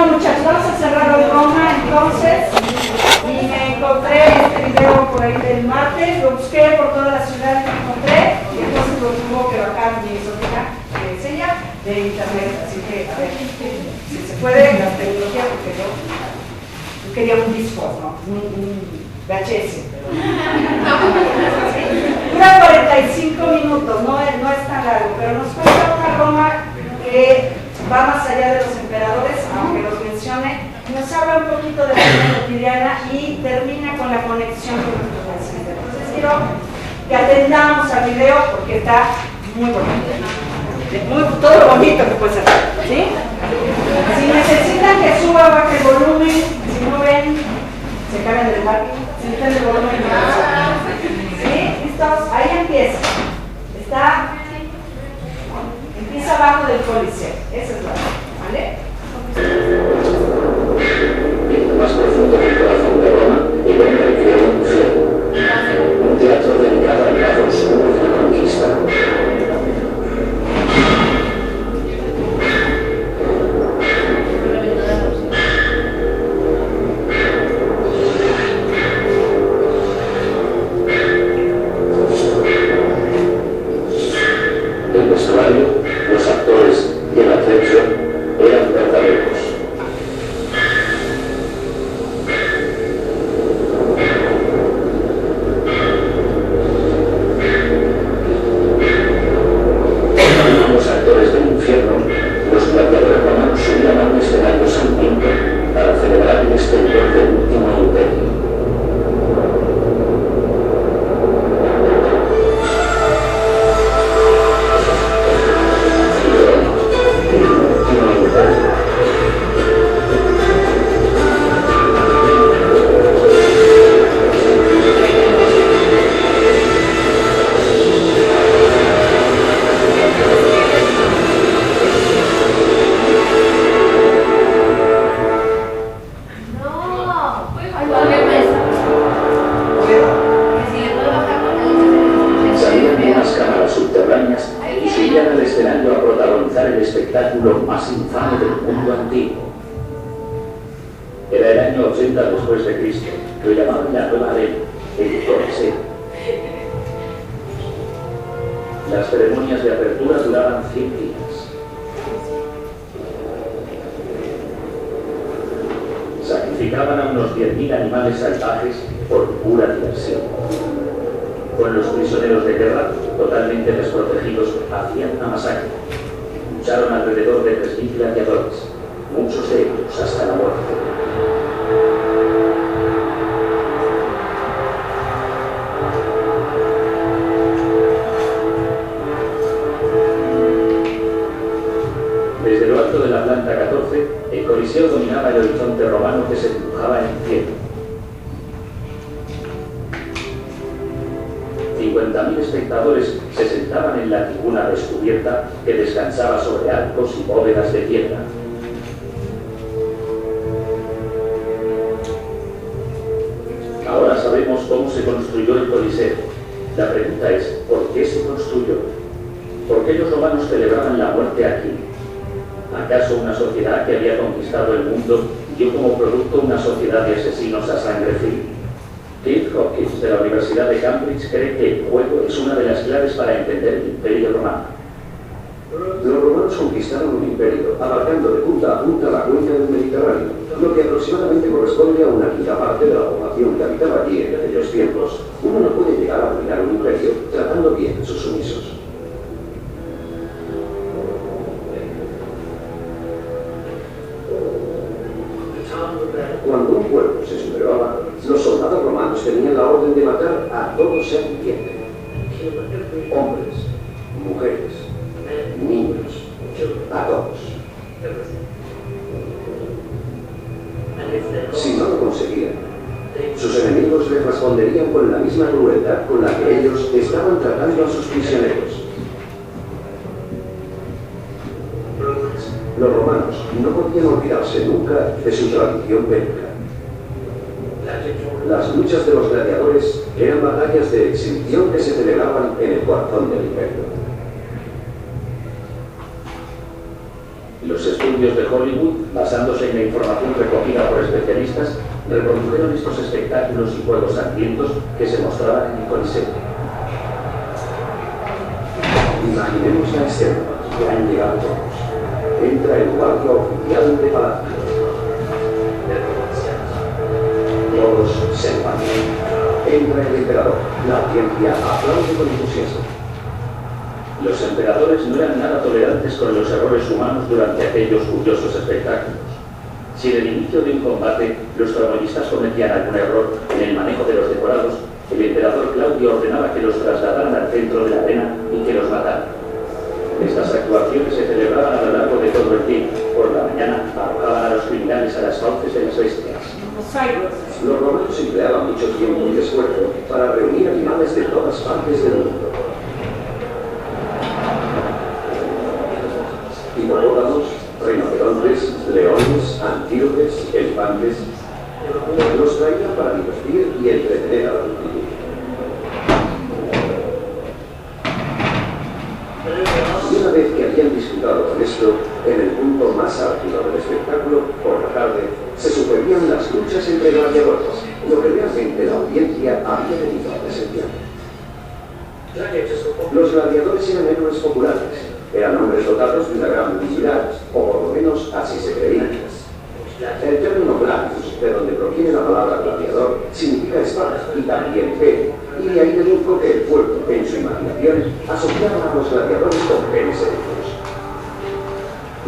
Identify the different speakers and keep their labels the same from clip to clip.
Speaker 1: Bueno, muchachos, vamos a cerrar hoy Roma entonces. Y me encontré este video por ahí del martes, lo busqué por toda la ciudad y lo encontré, y entonces lo tuvo que bajar mi sobrina, que es ella, de internet. Así que, a ver, si se puede, la tecnología, porque yo quería un disco, ¿no? Un VHS, pero dura 45 minutos, no es tan largo, pero nos cuenta una Roma que va más allá de los emperadores, aunque los mencione, nos habla un poquito de la vida cotidiana y termina con la conexión con nuestro paciente. Entonces quiero que atendamos al video porque está muy bonito, todo lo bonito que puede ser, ¿sí? Si necesitan que suba, baje el volumen, si no ven, se cambian del lugar, sienten el volumen. ¿Sí? ¿Listos? Ahí empieza. Empieza abajo del Coliseo, esa es la ¿vale?
Speaker 2: En lo más profundo del corazón de Roma, encuentra el Foro un cielo, un teatro dedicado al lado oscuro de la conquista. El vestuario, los actores y el atrecho eran verdaderos. Los actores del infierno, los gladiadores romanos subían a un escenario sangriento para celebrar el esplendor del último imperio. Más infame del mundo antiguo. Era el año 80 después de Cristo, lo llamaban la Nueva Arena, el Coliseo. Las ceremonias de apertura duraban 100 días. Sacrificaban a unos 10.000 animales salvajes por pura diversión. Con los prisioneros de guerra, totalmente desprotegidos, hacían una masacre. Lucharon alrededor de 3.000 gladiadores, muchos de ellos hasta la muerte. Desde lo alto de la planta 14, el Coliseo dominaba el horizonte romano que se dibujaba en el cielo. 50.000 espectadores se sentaban en la tribuna descubierta que descansaba sobre arcos y bóvedas de piedra. Ahora sabemos cómo se construyó el Coliseo. La pregunta es, ¿por qué se construyó? ¿Por qué los romanos celebraban la muerte aquí? ¿Acaso una sociedad que había conquistado el mundo dio como producto una sociedad de asesinos a sangre fría? Keith Hopkins, de la Universidad de Cambridge, cree que el juego es una de las claves para entender el Imperio Romano.
Speaker 3: Los romanos conquistaron un imperio, abarcando de punta a punta la cuenca del Mediterráneo, lo que aproximadamente corresponde a una quinta parte de la población que habitaba allí en aquellos tiempos. Uno no puede llegar a dominar un imperio tratando bien a sus sumisos. Cuando un pueblo se sublevaba, los soldados romanos tenían la orden de matar a todo ser viviente. Hombres, mujeres, niños, a todos. Si no lo conseguían, sus enemigos les responderían con la misma crueldad con la que ellos estaban tratando a sus prisioneros. Los romanos no podían olvidarse nunca de su tradición bélica. Las luchas de los gladiadores eran batallas de exhibición que se celebraban en el corazón del imperio.
Speaker 2: Los estudios de Hollywood, basándose en la información recogida por especialistas, reprodujeron estos espectáculos y juegos sangrientos que se mostraban en el Coliseo.
Speaker 3: Imaginemos la escena, que han llegado todos. Entra el guardia oficial de palacio. Todos se levantan. Entra el emperador. La audiencia aplaude con entusiasmo.
Speaker 2: Los emperadores no eran nada tolerantes con los errores humanos durante aquellos curiosos espectáculos. Si en el inicio de un combate los protagonistas cometían algún error en el manejo de los decorados, el emperador Claudio ordenaba que los trasladaran al centro de la arena y que los mataran. Estas actuaciones se celebraban a lo largo de todo el día. Por la mañana arrojaban a los criminales a las fauces de las bestias.
Speaker 3: Los romanos empleaban mucho tiempo y esfuerzo para reunir animales de todas partes del mundo. Hipopótamos, rinocerontes, leones, antílopes, elefantes. Los traían para divertir y entretener a la multitud. Y una vez que habían disfrutado con esto, en el punto más álgido del espectáculo, por la tarde, se sucedían las luchas entre gladiadores, lo que realmente la audiencia había venido a presenciar. Los gladiadores eran héroes populares, eran hombres dotados de una gran publicidad, o por lo menos así se creía. El término gladius, de donde proviene la palabra gladiador, significa espada y también pene, y de ahí deduzco que el pueblo, en su imaginación, asociaba a los gladiadores con penes erectos.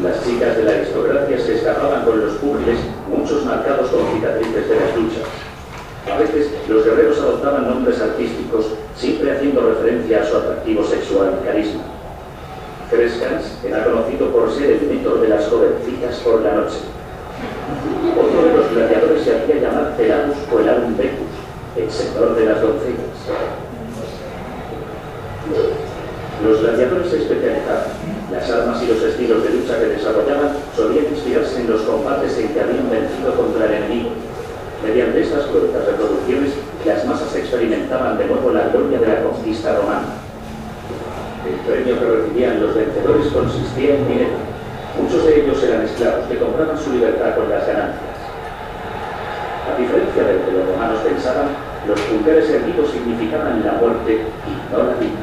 Speaker 2: Las chicas de la aristocracia se escapaban con los púgiles, muchos marcados con cicatrices de las luchas. A veces, los guerreros adoptaban nombres artísticos, siempre haciendo referencia a su atractivo sexual y carisma. Crescans era conocido por ser el mentor de las jovencitas por la noche. Otro de los gladiadores se hacía llamar Peladus o el Alum Becus, el señor de las doncellas. Los gladiadores se especializaban. Las armas y los estilos de lucha que desarrollaban solían inspirarse en los combates en que habían vencido contra el enemigo. Mediante estas cruentas reproducciones, las masas experimentaban de nuevo la gloria de la conquista romana. El premio que recibían los vencedores consistía en dinero. Muchos de ellos eran esclavos que compraban su libertad con las ganancias. A diferencia de lo que los romanos pensaban, los pulgares erguidos significaban la muerte y no la vida.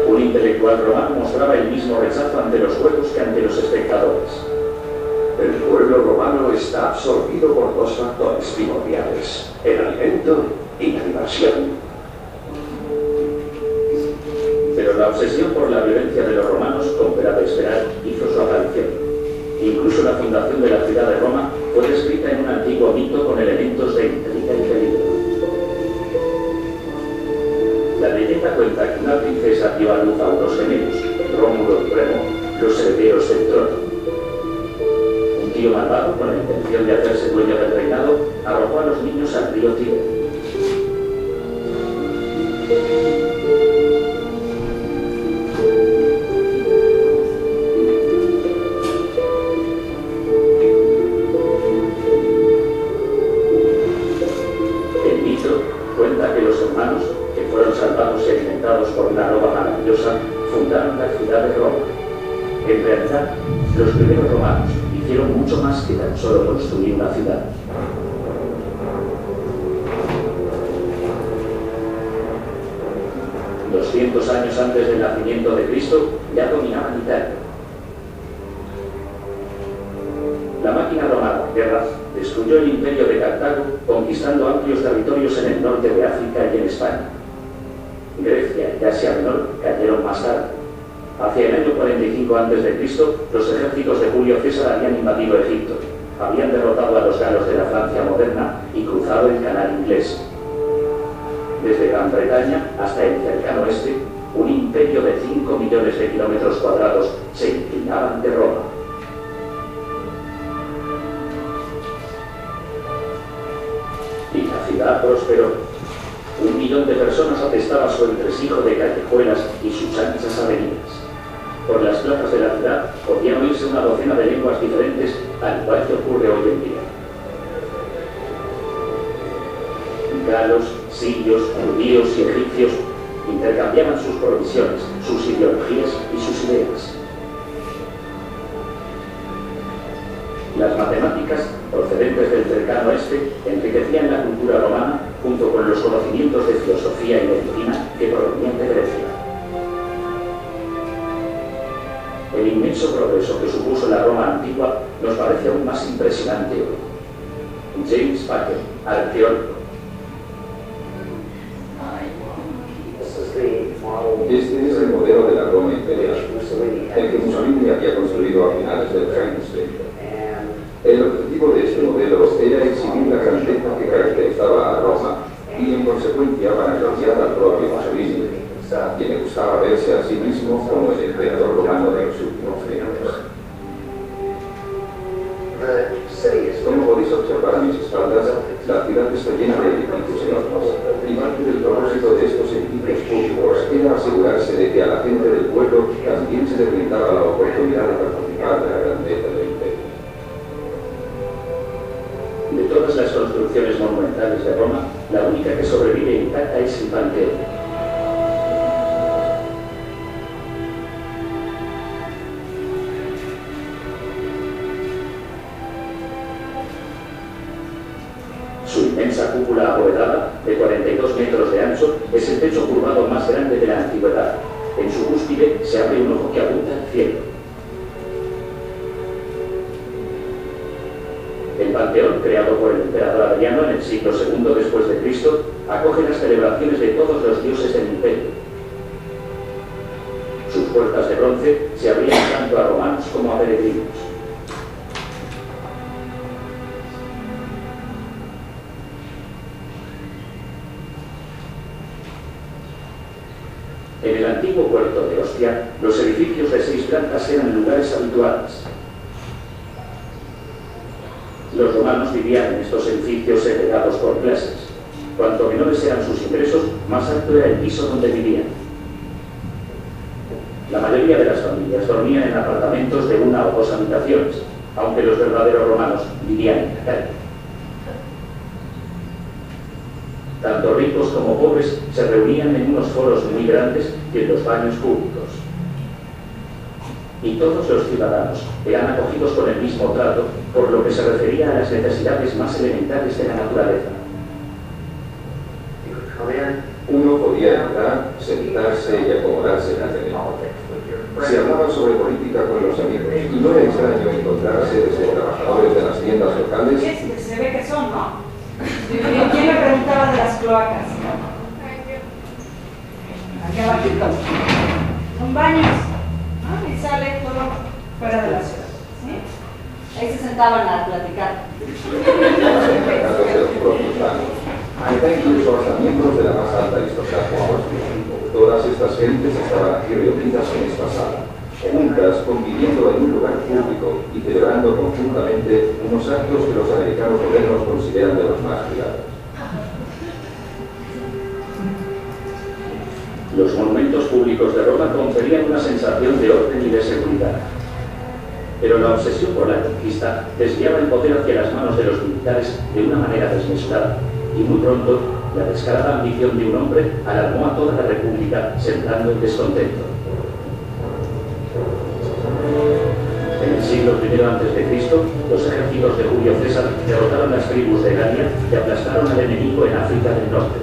Speaker 2: Un intelectual romano mostraba el mismo rechazo ante los juegos que ante los espectadores.
Speaker 3: El pueblo romano está absorbido por dos factores primordiales: el alimento y la diversión.
Speaker 2: Pero la obsesión por la violencia de los romanos, como era de esperar, hizo su aparición. Incluso la fundación de la ciudad de Roma fue descrita en un antiguo mito con elementos de intriga y peligro. La leyenda cuenta que una princesa dio a luz a unos gemelos, Rómulo y Remo, los herederos del trono. Un tío malvado, con la intención de hacerse dueño del reinado, arrojó a los niños al río Tíber. El mito cuenta que los hermanos, que fueron salvados y alimentados por una roba maravillosa, fundaron la ciudad de Roma. En realidad, los primeros romanos hicieron mucho más que tan solo construir una ciudad. Cientos años antes del nacimiento de Cristo, ya dominaban Italia. La máquina romana de guerra destruyó el imperio de Cartago, conquistando amplios territorios en el norte de África y en España. Grecia y Asia Menor cayeron más tarde. Hacia el año 45 a.C., los ejércitos de Julio César habían invadido Egipto, habían derrotado a los galos de la Francia moderna y cruzado el Canal Inglés. Desde Gran Bretaña hasta el cercano oeste, un imperio de 5 millones de kilómetros cuadrados se inclinaba ante Roma. Y la ciudad prosperó. 1 millón de personas atestaba su entresijo de callejuelas y sus anchas avenidas. Por las plazas de la ciudad podían oírse una docena de lenguas diferentes, al igual que ocurre hoy en día. Galos, sirios, judíos y egipcios intercambiaban sus provisiones, sus ideologías y sus ideas. Las matemáticas, procedentes del cercano oeste, enriquecían la cultura romana junto con los conocimientos de filosofía y medicina que provenían de Grecia. El inmenso progreso que supuso la Roma antigua nos parece aún más impresionante hoy. James Butler, arqueólogo.
Speaker 4: Este es el modelo de la Roma imperial, el que Mussolini había construido a finales del siglo XX. El objetivo de este modelo era exhibir la grandeza que caracterizaba a Roma y, en consecuencia, vanagloriar al propio Mussolini, quien le gustaba verse a sí mismo como el emperador romano de los últimos tiempos. Como podéis observar a mis espaldas, la ciudad está llena de edificios enormes, y parte del propósito de estos edificios públicos era asegurarse de que a la gente del pueblo también se le brindaba la oportunidad de participar de la grandeza del imperio.
Speaker 2: De todas las construcciones monumentales de Roma, la única que sobrevive intacta es el Panteón. Su inmensa cúpula abovedada, de 42 metros de ancho, es el techo curvado más grande de la antigüedad. En su cúspide se abre un ojo que apunta al cielo. El Panteón, creado por el emperador Adriano en el siglo II después de Cristo, acoge las celebraciones de todos los dioses del imperio. Sus puertas de bronce se abrían tanto a romanos como a peregrinos. En el antiguo puerto de Ostia, los edificios de 6 plantas eran lugares habituales. Los romanos vivían en estos edificios segregados por clases. Cuanto menores eran sus ingresos, más alto era el piso donde vivían. La mayoría de las familias dormían en apartamentos de 1 o 2 habitaciones, aunque los verdaderos romanos vivían en la calle. Tanto ricos como pobres se reunían en unos foros muy grandes y en los baños públicos. Y todos los ciudadanos eran acogidos con el mismo trato, por lo que se refería a las necesidades más elementales de la naturaleza.
Speaker 4: Uno podía entrar, sentarse y acomodarse libremente. Se hablaba sobre política con los amigos, y no era extraño encontrarse desde trabajadores de las tiendas locales.
Speaker 1: Se ve que son, ¿no? ¿Quién me preguntaba de las cloacas? Aquí abajito. Son baños. Y sale todo fuera de la ciudad. ¿Sí? Ahí se sentaban a platicar.
Speaker 4: Incluso hasta miembros de la más alta aristocracia. Todas estas gentes estaban aquí reunidas en esta sala, juntas, conviviendo en un lugar público y celebrando conjuntamente unos actos que los americanos modernos consideran de los más privados.
Speaker 2: Los monumentos públicos de Roma conferían una sensación de orden y de seguridad. Pero la obsesión por la conquista desviaba el poder hacia las manos de los militares de una manera desmesurada, y muy pronto la descarada ambición de un hombre alarmó a toda la república, sembrando el descontento. En el siglo I a.C., los ejércitos de Julio César derrotaron las tribus de Galia y aplastaron al enemigo en África del Norte.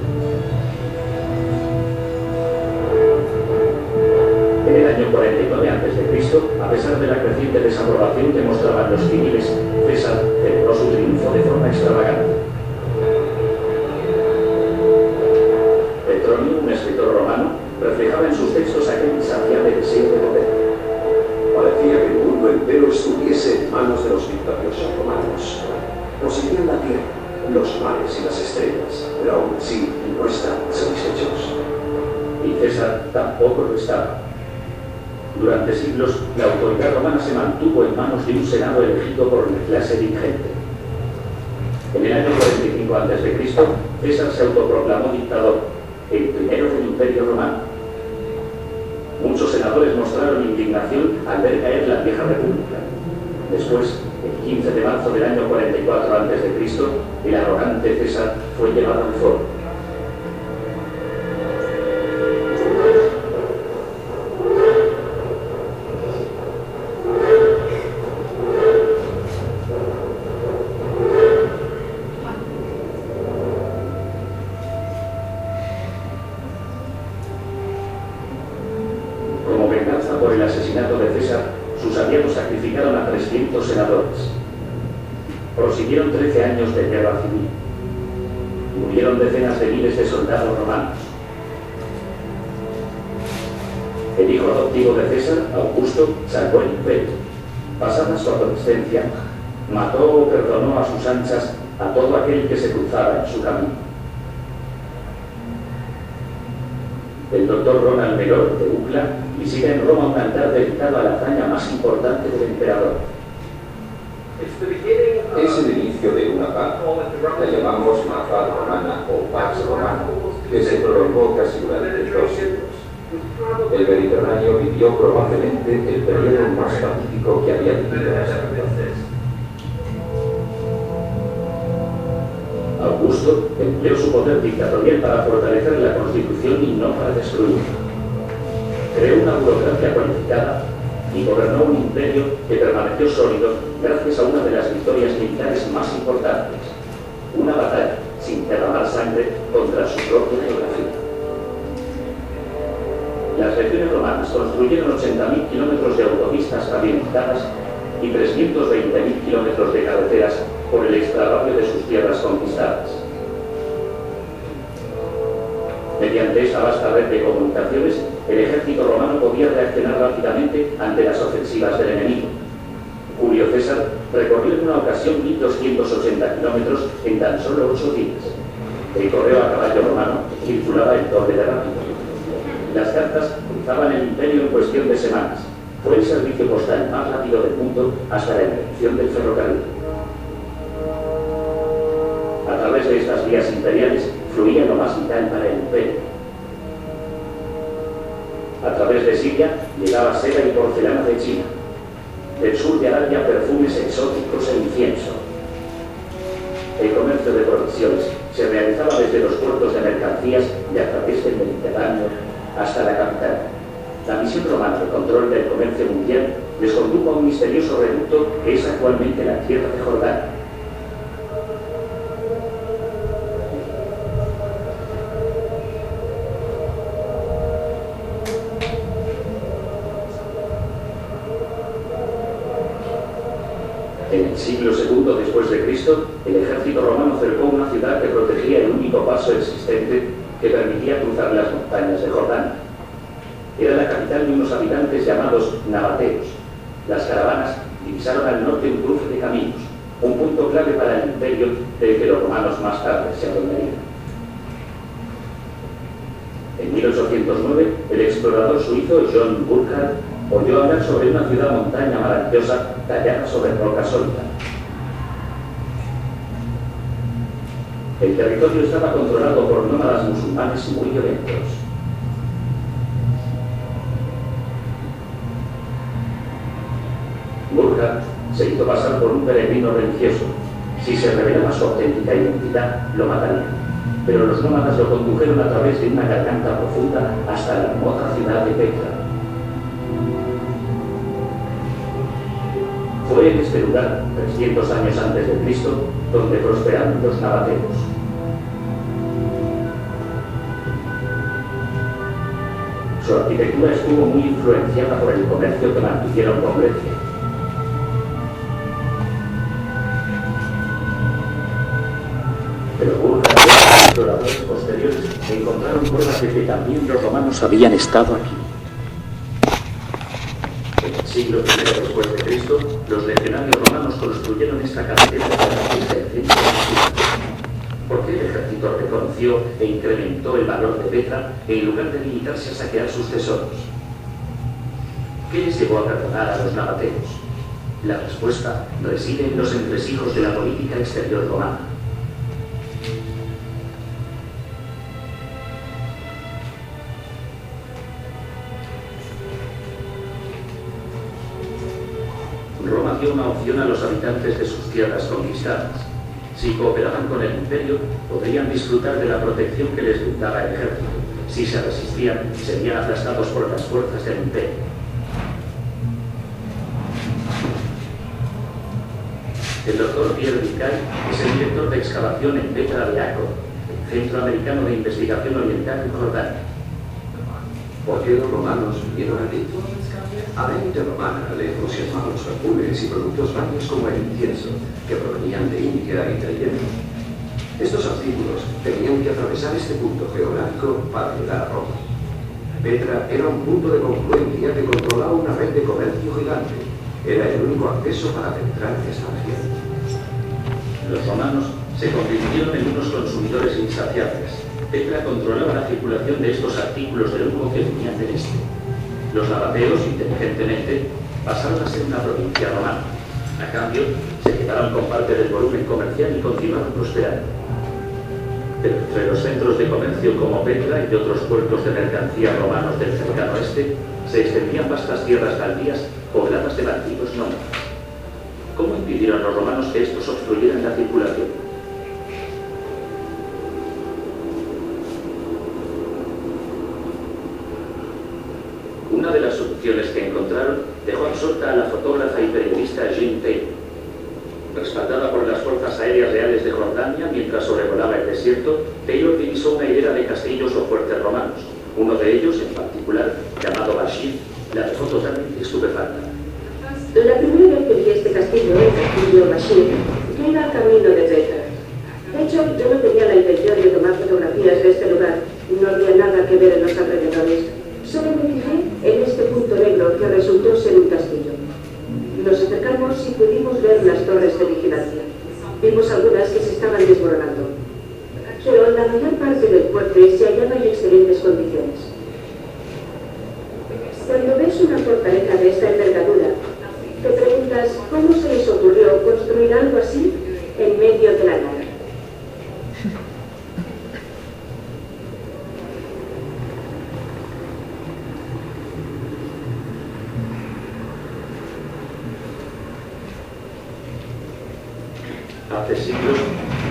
Speaker 2: En el año 49 a.C., a pesar de la creciente desaprobación que mostraban los civiles, César celebró su triunfo de forma extravagante. Petronio, un escritor romano, reflejaba en sus textos aquel insaciable deseo de poder.
Speaker 3: Parecía que el mundo entero estuviese en manos de los victoriosos romanos. Poseían la tierra, los mares y las estrellas, pero aún así no estaban satisfechos.
Speaker 2: Y César tampoco lo estaba. Durante siglos, la autoridad romana se mantuvo en manos de un senado elegido por la clase dirigente. En el año 45 a.C., César se autoproclamó dictador, el primero del Imperio Romano. Muchos senadores mostraron indignación al ver caer la vieja república. Después, el 15 de marzo del año 44 a.C., el arrogante César fue llevado al foro. por el asesinato de César, sus aliados sacrificaron a 300 senadores. Prosiguieron 13 años de guerra civil. Murieron decenas de miles de soldados romanos. El hijo adoptivo de César, Augusto, salvó el imperio. Pasada su adolescencia, mató o perdonó a sus anchas a todo aquel que se cruzaba en su camino. El doctor Ronald Mellor de UCLA visita en Roma un altar dedicado a la hazaña más importante del emperador.
Speaker 4: Es el inicio de una paz. La llamamos la paz romana o pax romana, que se prolongó casi durante 2 siglos. El Mediterráneo vivió probablemente el periodo más pacífico que había vivido hasta entonces.
Speaker 2: Augusto empleó su poder dictatorial para fortalecer la constitución y no para destruirla. Creó una burocracia cualificada y gobernó un imperio que permaneció sólido gracias a una de las victorias militares más importantes, una batalla sin derramar sangre contra su propia geografía. Las legiones romanas construyeron 80.000 kilómetros de autopistas pavimentadas y 320.000 kilómetros de carreteras por el extrarradio de sus tierras conquistadas. Mediante esta vasta red de comunicaciones, el ejército romano podía reaccionar rápidamente ante las ofensivas del enemigo. Julio César recorrió en una ocasión 1.280 kilómetros en tan solo 8 días. El correo a caballo romano circulaba el doble de rápido. Las cartas cruzaban el imperio en cuestión de semanas. Fue el servicio postal más rápido del mundo hasta la invención del ferrocarril. A través de estas vías imperiales fluía lo más vital para el imperio. A través de Siria llegaba seda y porcelana de China. Del sur de Arabia perfumes exóticos e incienso. El comercio de provisiones se realizaba desde los puertos de mercancías y a través del Mediterráneo hasta la capital. La misión romana de control del comercio mundial les condujo a un misterioso reducto que es actualmente la tierra de Jordania. En el siglo II después de Cristo, el ejército romano cercó una ciudad que protegía el único paso existente que permitía cruzar las montañas de Jordania. Era la capital de unos habitantes llamados nabateos. Las caravanas divisaron al norte un cruce de caminos, un punto clave para el imperio del que los romanos más tarde se adueñarían. En 1809, el explorador suizo John Burckhardt oyó hablar sobre una ciudad montaña maravillosa tallada sobre roca sólida. El territorio estaba controlado por nómadas musulmanes muy violentos. Burckhardt se hizo pasar por un peregrino religioso. Si se revelaba su auténtica identidad, lo matarían. Pero los nómadas lo condujeron a través de una garganta profunda hasta la remota ciudad de Petra. Fue en este lugar, 300 años antes de Cristo, donde prosperaron los nabateos. Su arquitectura estuvo muy influenciada por el comercio que mantuvieron con Grecia. Pero Burckhardt y los exploradores posteriores encontraron pruebas de que también los romanos habían estado aquí. En el siglo I después de Cristo, los legionarios romanos construyeron esta carretera para abrirse el centro de la ciudad. ¿Por qué el ejército reconoció e incrementó el valor de Petra en lugar de limitarse a saquear sus tesoros? ¿Qué les llevó a perdonar a los nabateos? La respuesta reside en los entresijos de la política exterior romana. Roma dio una opción a los habitantes de sus tierras conquistadas. Si cooperaban con el imperio, podrían disfrutar de la protección que les brindaba el ejército. Si se resistían, serían aplastados por las fuerzas del imperio. El doctor Pierre Vicay es el director de excavación en Petra de Acco, el Centro Americano de Investigación Oriental en Jordania.
Speaker 3: ¿Por qué los romanos vinieron aquí? A la élite romana le entusiasmaban los perfumes y productos varios como el incienso, que provenían de India y del Yemen. Estos artículos tenían que atravesar este punto geográfico para llegar a Roma. Petra era un punto de confluencia que controlaba una red de comercio gigante. Era el único acceso para penetrar en esta región.
Speaker 2: Los romanos se convirtieron en unos consumidores insaciables. Petra controlaba la circulación de estos artículos de lujo que venían del este. Los nabateos, inteligentemente, pasaron a ser una provincia romana. A cambio, se quedaron con parte del volumen comercial y continuaron prosperando. Pero entre los centros de comercio como Petra y de otros puertos de mercancía romanos del cercano oeste, se extendían vastas tierras baldías pobladas de bandidos nómadas. ¿Cómo impidieron los romanos que estos obstruyeran la circulación? Una de las soluciones que encontraron dejó absorta a la fotógrafa y periodista Jean Taylor. Respaldada por las fuerzas aéreas reales de Jordania mientras sobrevolaba el desierto, Taylor divisó una hilera de castillos o fuertes romanos. Uno de ellos, en particular, llamado Bashir, la dejó totalmente estupefacta.
Speaker 5: La primera vez que vi este castillo, el castillo Bashir, yo iba al camino de Petra. De hecho, yo no tenía la intención de tomar fotografías de este lugar. No había nada que ver en los alrededores. Solo me fijé en este punto negro que resultó ser un castillo. Nos acercamos y pudimos ver las torres de vigilancia. Vimos algunas que se estaban desmoronando. Pero la mayor parte del fuerte se hallaba en excelentes condiciones. Cuando ves una fortaleza de esta envergadura, te preguntas cómo se les ocurrió construir algo así en medio de la nada.
Speaker 2: Hace siglos,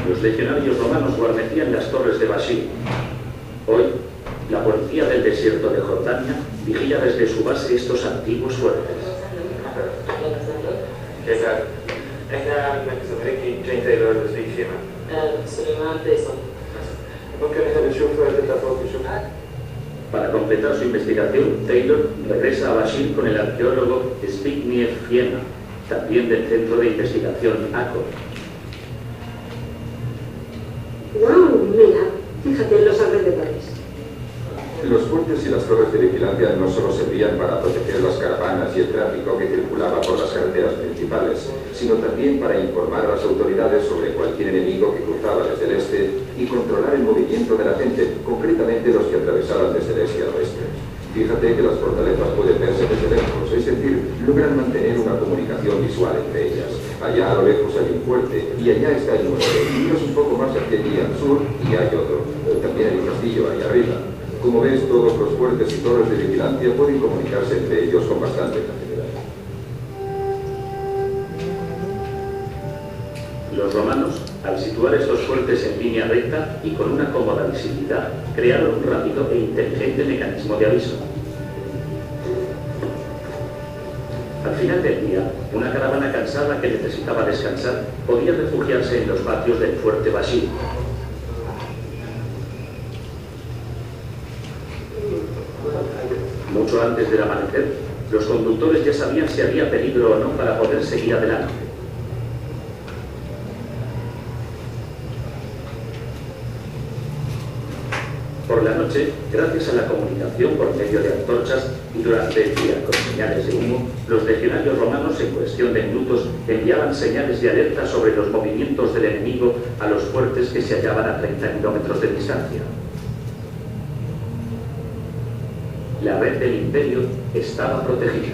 Speaker 2: los legionarios romanos guarnecían las torres de Bashir. Hoy, la policía del desierto de Jordania vigila desde su base estos antiguos fuertes.
Speaker 6: Jane Taylor Steve
Speaker 7: سليمان فيصل.
Speaker 6: ممكن احنا نشوف تطلع فوق نشوف.
Speaker 2: Para completar su investigación, Taylor regresa a Bashir con el arqueólogo Zbigniew Fiema, también del Centro de Investigación ACO.
Speaker 5: ¡Wow! Mira, fíjate en los alrededores.
Speaker 4: Los fuertes y las torres de vigilancia no solo servían para proteger las caravanas y el tráfico que circulaba por las carreteras principales, sino también para informar a las autoridades sobre cualquier enemigo que cruzaba desde el este y controlar el movimiento de la gente, concretamente los que atravesaban desde el este al oeste. Fíjate que las fortalezas pueden verse desde lejos, es decir, logran mantener una comunicación visual entre ellas. Allá a lo lejos hay un fuerte y allá está el nuevo, y es un poco más hacia allí al sur y hay otro. También hay un castillo ahí arriba. Como ves, todos los fuertes y torres de vigilancia pueden comunicarse entre ellos con bastante facilidad.
Speaker 2: Los romanos, al situar estos fuertes en línea recta y con una cómoda visibilidad, crearon un rápido e inteligente mecanismo de aviso. Al final del día, una caravana cansada que necesitaba descansar podía refugiarse en los patios del fuerte Bashir. Mucho antes del amanecer, los conductores ya sabían si había peligro o no para poder seguir adelante. Por la noche, gracias a la comunicación por medio de antorchas y durante el día con señales de humo, los legionarios romanos en cuestión de minutos enviaban señales de alerta sobre los movimientos del enemigo a los fuertes que se hallaban a 30 kilómetros de distancia. La red del imperio estaba protegida.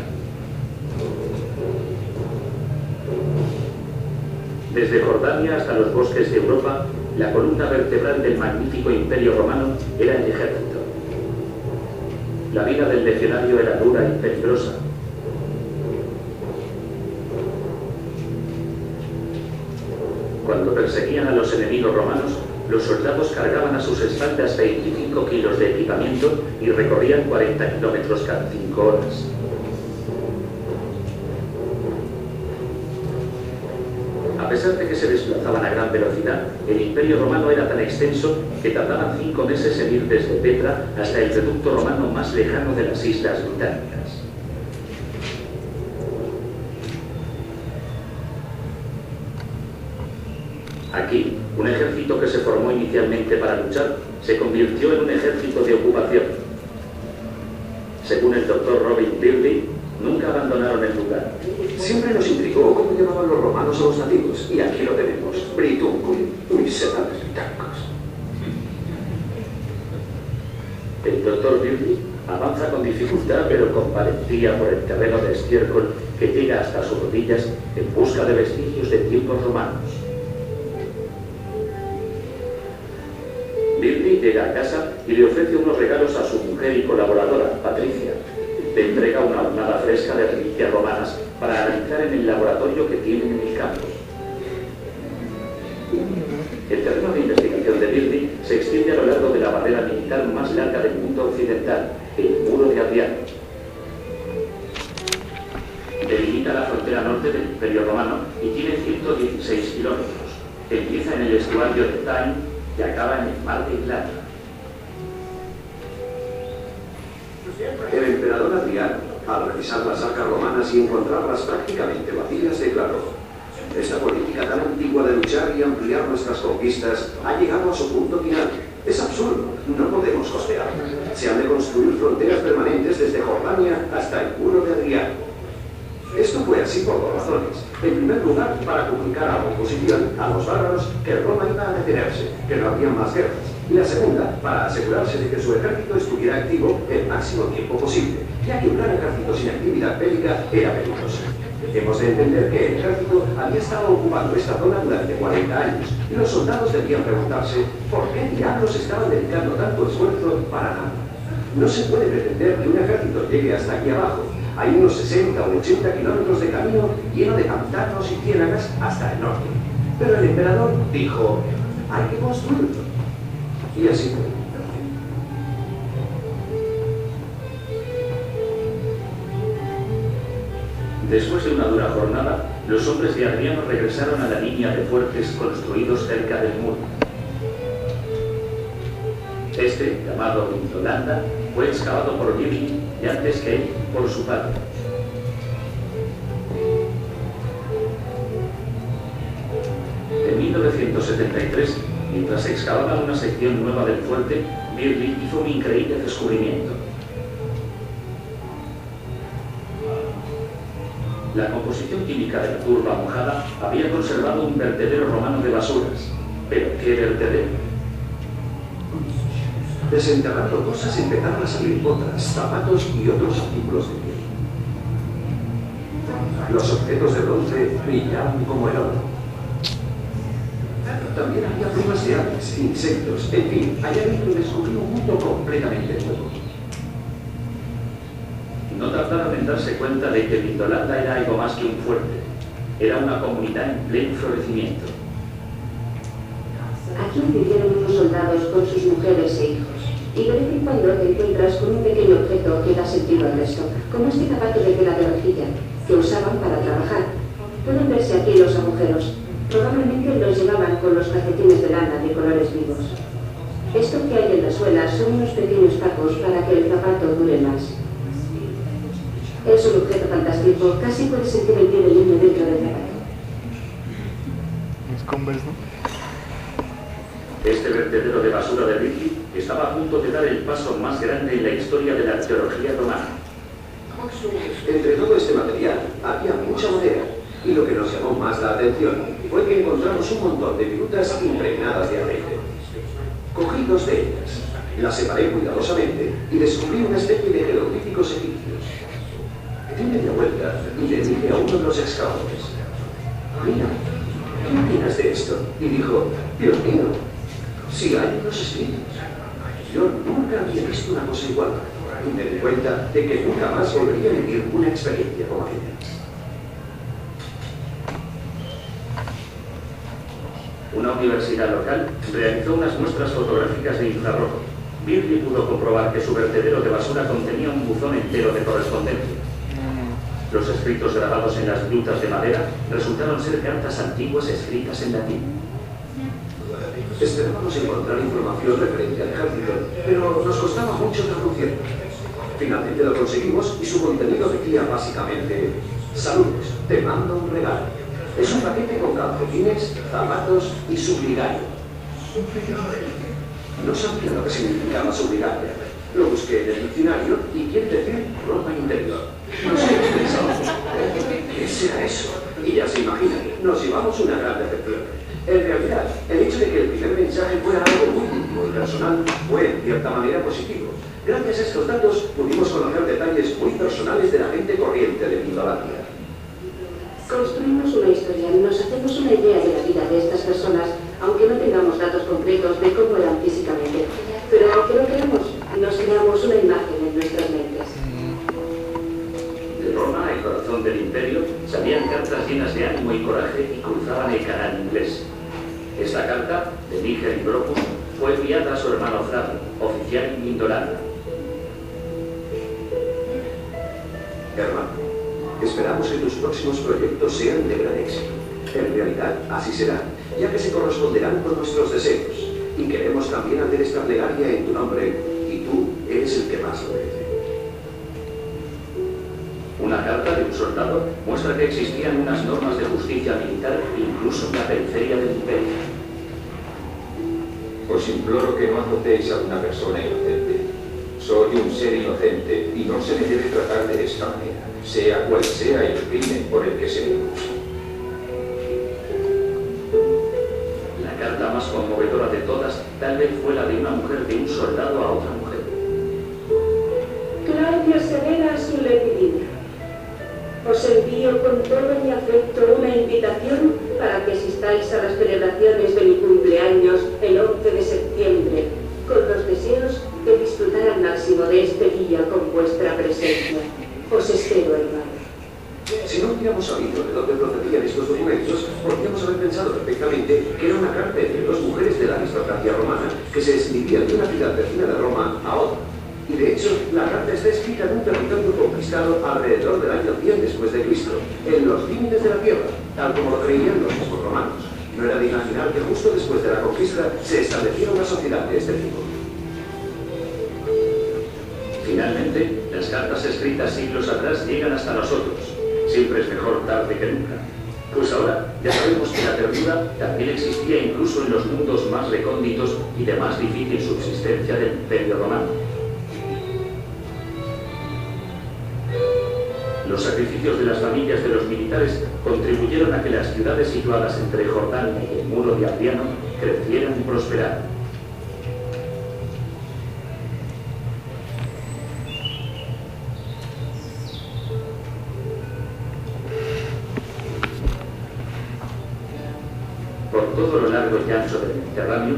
Speaker 2: Desde Jordania hasta los bosques de Europa, la columna vertebral del magnífico imperio romano era el ejército. La vida del legionario era dura y peligrosa. Cuando perseguían a los enemigos romanos, los soldados cargaban a sus espaldas 25 kilos de equipamiento y recorrían 40 kilómetros cada 5 horas. A pesar pesar de que se desplazaban a gran velocidad, el Imperio Romano era tan extenso que tardaban 5 meses en ir desde Petra hasta el reducto romano más lejano de las Islas Británicas. Aquí, un ejército que se formó inicialmente para luchar se convirtió en un ejército de ocupación. Según el doctor Robin Birley, nunca abandonaron el lugar.
Speaker 3: Siempre nos intrigó cómo llamaban los romanos a los nativos, y aquí lo tenemos, Brituncum, miserables británicos.
Speaker 2: El doctor Birley avanza con dificultad pero con valentía por el terreno de estiércol que llega hasta sus rodillas en busca de vestigios de tiempos romanos. Birley llega a casa y le ofrece unos regalos a su mujer y colaboradora, Patricia. Le entrega una hornada fresca de reliquias romanas para analizar en el laboratorio que tienen en el campus. El terreno de investigación de Birley se extiende a lo largo de la barrera militar más larga del mundo occidental, el Muro de Adriano. Delimita la frontera norte del Imperio Romano y tiene 116 kilómetros. Empieza en el estuario de Tyne y acaba en el Mar de Irlanda.
Speaker 3: El emperador Adriano, al revisar las arcas romanas y encontrarlas prácticamente vacías, declaró: esta política tan antigua de luchar y ampliar nuestras conquistas ha llegado a su punto final. Es absurdo, no podemos costear. Se han de construir fronteras permanentes desde Jordania hasta el Muro de Adriano. Esto fue así por 2 razones. En primer lugar, para comunicar a la oposición, a los bárbaros, que Roma iba a detenerse, que no habría más guerras. Y la segunda, para asegurarse de que su ejército estuviera activo el máximo tiempo posible, ya que un gran ejército sin actividad bélica era peligroso. Hemos de entender que el ejército había estado ocupando esta zona durante 40 años, y los soldados debían preguntarse por qué diablos estaban dedicando tanto esfuerzo para nada. No se puede pretender que un ejército llegue hasta aquí abajo. Hay unos 60 o 80 kilómetros de camino lleno de pantanos y ciénagas hasta el norte. Pero el emperador dijo: hay que construirlo. Y así fue.
Speaker 2: Después de una dura jornada, los hombres de Adriano regresaron a la línea de fuertes construidos cerca del muro. Este, llamado Indolanda, fue excavado por Birley y antes que él por su padre. En 1973, mientras excavaba una sección nueva del fuerte, Birley hizo un increíble descubrimiento. La composición química de la turba mojada había conservado un vertedero romano de basuras. ¿Pero qué vertedero?
Speaker 3: Desenterrando cosas empezaron a salir botas, zapatos y otros artículos de piel. Los objetos de bronce brillaban como el oro. También había plumas de aves, insectos, en fin, allá dentro descubrí un mundo completamente nuevo.
Speaker 2: No tardaron en darse cuenta de que Indolanda era algo más que un fuerte. Era una comunidad en pleno florecimiento.
Speaker 5: Aquí vivieron unos soldados con sus mujeres e hijos. Y de vez en cuando te encuentras con un pequeño objeto que da sentido al resto, como este zapato de tela de rejilla, que usaban para trabajar. Pueden verse aquí los agujeros. Probablemente los llevaban con los calcetines de lana de colores vivos. Esto que hay en la suela son unos pequeños tacos para que el zapato dure más. Es un objeto fantástico, casi puedes sentir el pie del niño dentro del zapato.
Speaker 8: Mis Converse, ¿no?
Speaker 2: Este vertedero de basura de Birley estaba a punto de dar el paso más grande en la historia de la arqueología romana.
Speaker 3: Entre todo este material había mucha madera, y lo que nos llamó más la atención fue que encontramos un montón de virutas impregnadas de aceite. Cogí 2 de ellas, las separé cuidadosamente y descubrí una especie de jeroglíficos egipcios. Di media vuelta y le dije a uno de los excavadores: mira, ¿qué opinas de esto? Y dijo: Dios mío, si hay unos escritos. Yo nunca había visto una cosa igual, y me di cuenta de que nunca más volvería a vivir una experiencia como aquella.
Speaker 2: Una universidad local realizó unas muestras fotográficas de infrarrojo. Birley pudo comprobar que su vertedero de basura contenía un buzón entero de correspondencia. Los escritos grabados en las virutas de madera resultaron ser cartas antiguas escritas en latín.
Speaker 3: Esperábamos encontrar información referente al ejército, pero nos costaba mucho traducirlo. Finalmente lo conseguimos y su contenido decía básicamente: saludos, te mando un regalo. Es un paquete con calcetines, zapatos y subligario. No sabía lo que significaba subligario. Lo busqué en el diccionario y quiere decir ropa interior. Nos hemos pensado, ¿qué será eso? Y ya se imaginan, nos llevamos una gran decepción. En realidad, el hecho de que el primer mensaje fuera algo muy íntimo y personal fue, en cierta manera, positivo. Gracias a estos datos pudimos conocer detalles muy personales de la gente corriente de Finlandia.
Speaker 5: Construimos una historia y nos hacemos una idea de la vida de estas personas, aunque no tengamos datos concretos de cómo eran físicamente. Pero aunque lo queremos, nos creamos una imagen en nuestras mentes.
Speaker 2: De Roma, el corazón del imperio, salían cartas llenas de ánimo y coraje y cruzaban el canal inglés. Esta carta, de Níger y Brocus, fue enviada a su hermano Flavio, oficial en Indolanda.
Speaker 3: Hermano, esperamos que tus próximos proyectos sean de gran éxito. En realidad, así será, ya que se corresponderán con nuestros deseos. Y queremos también hacer esta plegaria en tu nombre, y tú eres el que más lo merece.
Speaker 2: Una carta de un soldado muestra que existían unas normas de justicia militar incluso en la periferia del imperio.
Speaker 4: Os imploro que no azotéis a una persona inocente. Soy un ser inocente y no se me debe tratar de esta manera, sea cual sea el crimen por el que se me acusa.
Speaker 2: La carta más conmovedora de todas tal vez fue la de una mujer de un soldado a otra mujer.
Speaker 5: Claudia Severa Sulepidina. Os envío con todo mi afecto una invitación para que asistáis a las celebraciones de mi cumpleaños el 11 de septiembre, con los deseos de disfrutar al máximo de este día con vuestra presencia. Os espero, hermano.
Speaker 3: Si no hubiéramos sabido de dónde procedían estos documentos, podríamos haber pensado perfectamente que era una carta entre dos mujeres de la aristocracia romana que se escribían de una ciudad vecina de Roma a otra. Y de hecho, la carta está escrita en un territorio conquistado alrededor del año 100 después de Cristo, en los límites de la tierra, tal como lo creían los mismos romanos. No era de imaginar que justo después de la conquista se estableciera una sociedad de este tipo.
Speaker 2: Finalmente, las cartas escritas siglos atrás llegan hasta nosotros. Siempre es mejor tarde que nunca. Pues ahora ya sabemos que la ternura también existía incluso en los mundos más recónditos y de más difícil subsistencia del Imperio Romano. Los sacrificios de las familias de los militares contribuyeron a que las ciudades situadas entre Jordania y el muro de Adriano crecieran y prosperaran. Por todo lo largo y ancho del Mediterráneo,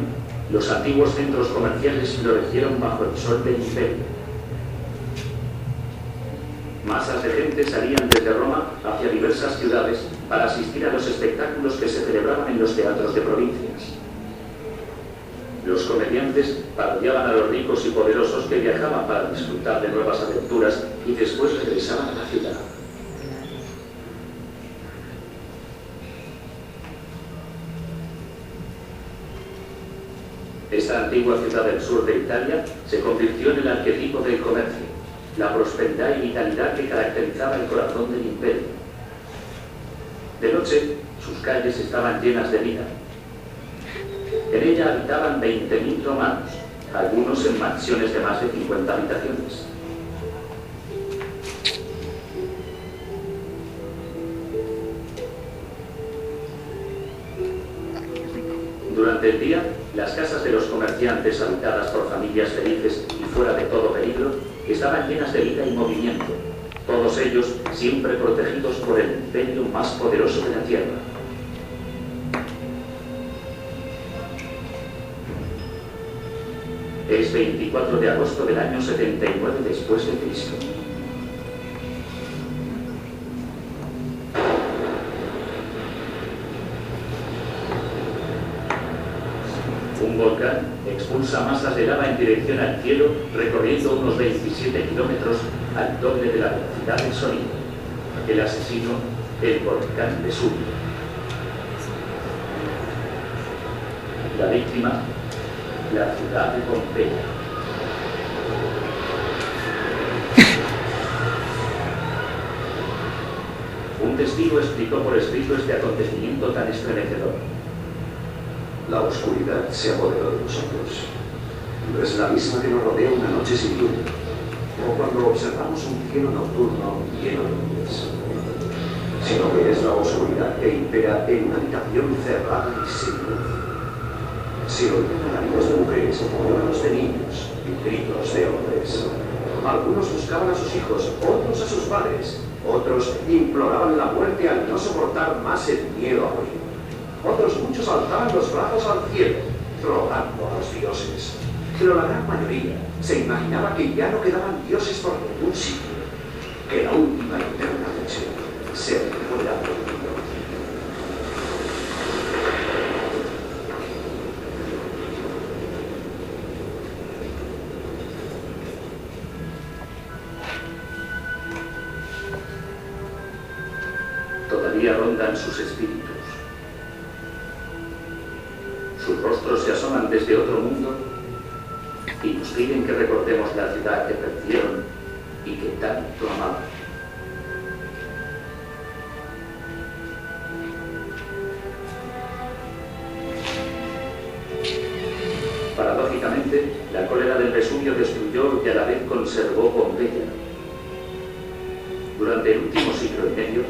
Speaker 2: los antiguos centros comerciales florecieron bajo el sol del imperio. Masas de gente salían desde Roma hacia diversas ciudades para asistir a los espectáculos que se celebraban en los teatros de provincias. Los comediantes parodiaban a los ricos y poderosos que viajaban para disfrutar de nuevas aventuras y después regresaban a la ciudad. Esta antigua ciudad del sur de Italia se convirtió en el arquetipo del comercio, la prosperidad y vitalidad que caracterizaba el corazón del imperio. De noche, sus calles estaban llenas de vida. En ella habitaban 20.000 romanos, algunos en mansiones de más de 50 habitaciones. Durante el día, las casas de los comerciantes, habitadas por familias felices y fuera de todo peligro, estaban llenas de vida y movimiento, todos ellos siempre protegidos por el imperio más poderoso de la tierra. Es 24 de agosto del año 79 después de Cristo. Un volcán expulsa masas de lava en dirección al cielo, recorriendo unos 27 kilómetros al doble de la velocidad del sonido. El asesino, el volcán Vesubio. La víctima, la ciudad de Pompeya. Un testigo explicó por escrito este acontecimiento tan estremecedor.
Speaker 3: La oscuridad se apoderó de nosotros. No es la misma que nos rodea una noche sin luna, o cuando observamos un cielo nocturno lleno de nubes, sino que es la oscuridad que impera en una habitación cerrada y sin luz. Se oían alaridos de mujeres, lloros de niños y gritos de hombres. Algunos buscaban a sus hijos, otros a sus padres, otros imploraban la muerte al no soportar más el miedo a morir. Otros muchos alzaban los brazos al cielo, rogando a los dioses. Pero la gran mayoría se imaginaba que ya no quedaban dioses por ningún sitio, que la última y eterna tensión se había apoderado.
Speaker 2: Todavía rondan sus espíritus. Sus rostros se asoman desde otro mundo y nos piden que recordemos la ciudad que perdieron y que tanto amaban. Paradójicamente, la cólera del Vesubio destruyó y a la vez conservó Pompeya. Durante el último siglo y medio,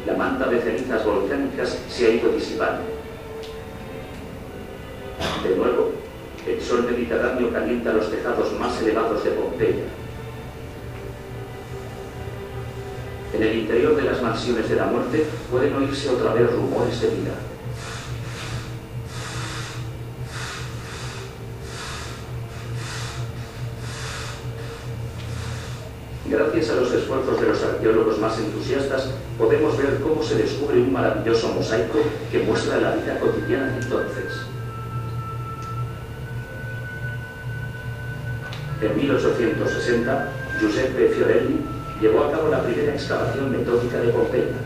Speaker 2: la manta de cenizas volcánicas se ha ido disipando. De nuevo, el sol mediterráneo calienta los tejados más elevados de Pompeya. En el interior de las mansiones de la muerte pueden oírse otra vez rumores de vida. Gracias a los esfuerzos de los arqueólogos más entusiastas, podemos ver cómo se descubre un maravilloso mosaico que muestra la vida cotidiana de entonces. En 1860, Giuseppe Fiorelli llevó a cabo la primera excavación metódica de Pompeya.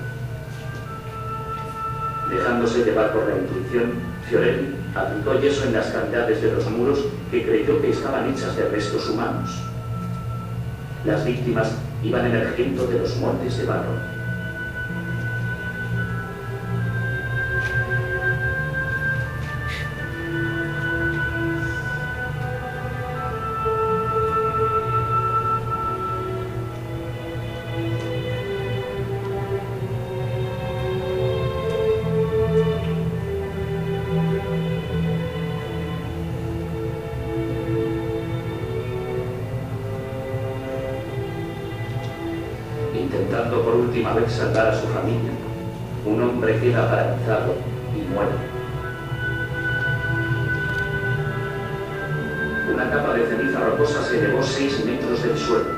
Speaker 2: Dejándose llevar por la intuición, Fiorelli aplicó yeso en las cavidades de los muros que creyó que estaban hechas de restos humanos. Las víctimas iban emergiendo de los montes de barro. Intentando por última vez salvar a su familia, un hombre queda paralizado y muere. Una capa de ceniza rocosa se elevó 6 metros del suelo.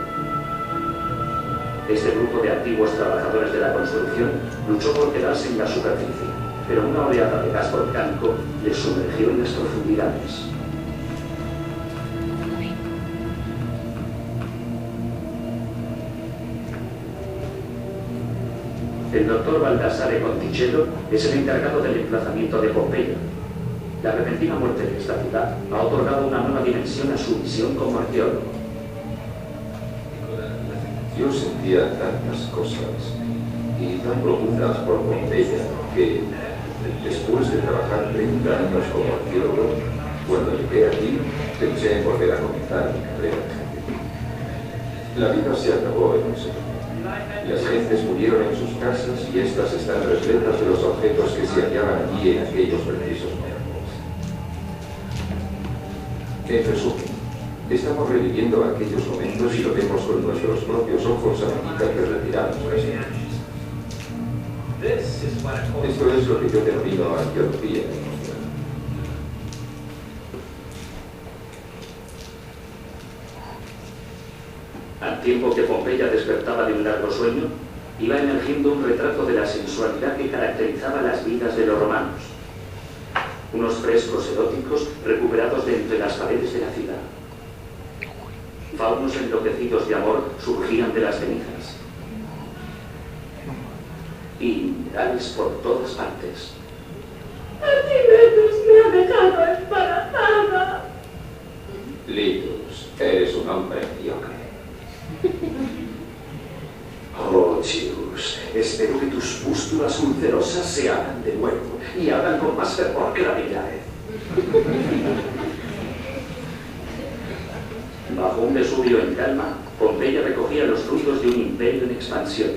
Speaker 2: Este grupo de antiguos trabajadores de la construcción luchó por quedarse en la superficie, pero una oleada de gas volcánico les sumergió en las profundidades. El doctor Baldassare Conticello es el encargado del emplazamiento de Pompeya. La repentina muerte de esta ciudad ha otorgado una nueva dimensión a su misión como arqueólogo.
Speaker 4: Yo sentía tantas cosas y tan profundas por Pompeya que, después de trabajar 30 años como arqueólogo, cuando llegué aquí, pensé en volver a comenzar mi carrera. La vida se acabó en eso. Las gentes murieron en sus casas y estas están repletas de los objetos que se hallaban allí en aquellos precisos momentos. En resumen, estamos reviviendo aquellos momentos y lo vemos con nuestros propios ojos a medida que retiramos las imágenes. Esto es lo que yo denomino arqueología.
Speaker 2: Al tiempo que Pompeya despertaba de un largo sueño, iba emergiendo un retrato de la sensualidad que caracterizaba las vidas de los romanos. Unos frescos eróticos recuperados de entre las paredes de la ciudad. Faunos enloquecidos de amor surgían de las cenizas. y minerales por todas partes.
Speaker 5: Archimedes me ha dejado embarazada.
Speaker 4: Litus, eres un hombre mediocre.
Speaker 3: Oh, Chius, espero que tus pústulas ulcerosas se hagan de nuevo y hagan con más fervor que la Villae.
Speaker 2: Bajo un Vesubio en calma, Pompeya recogía los frutos de un imperio en expansión.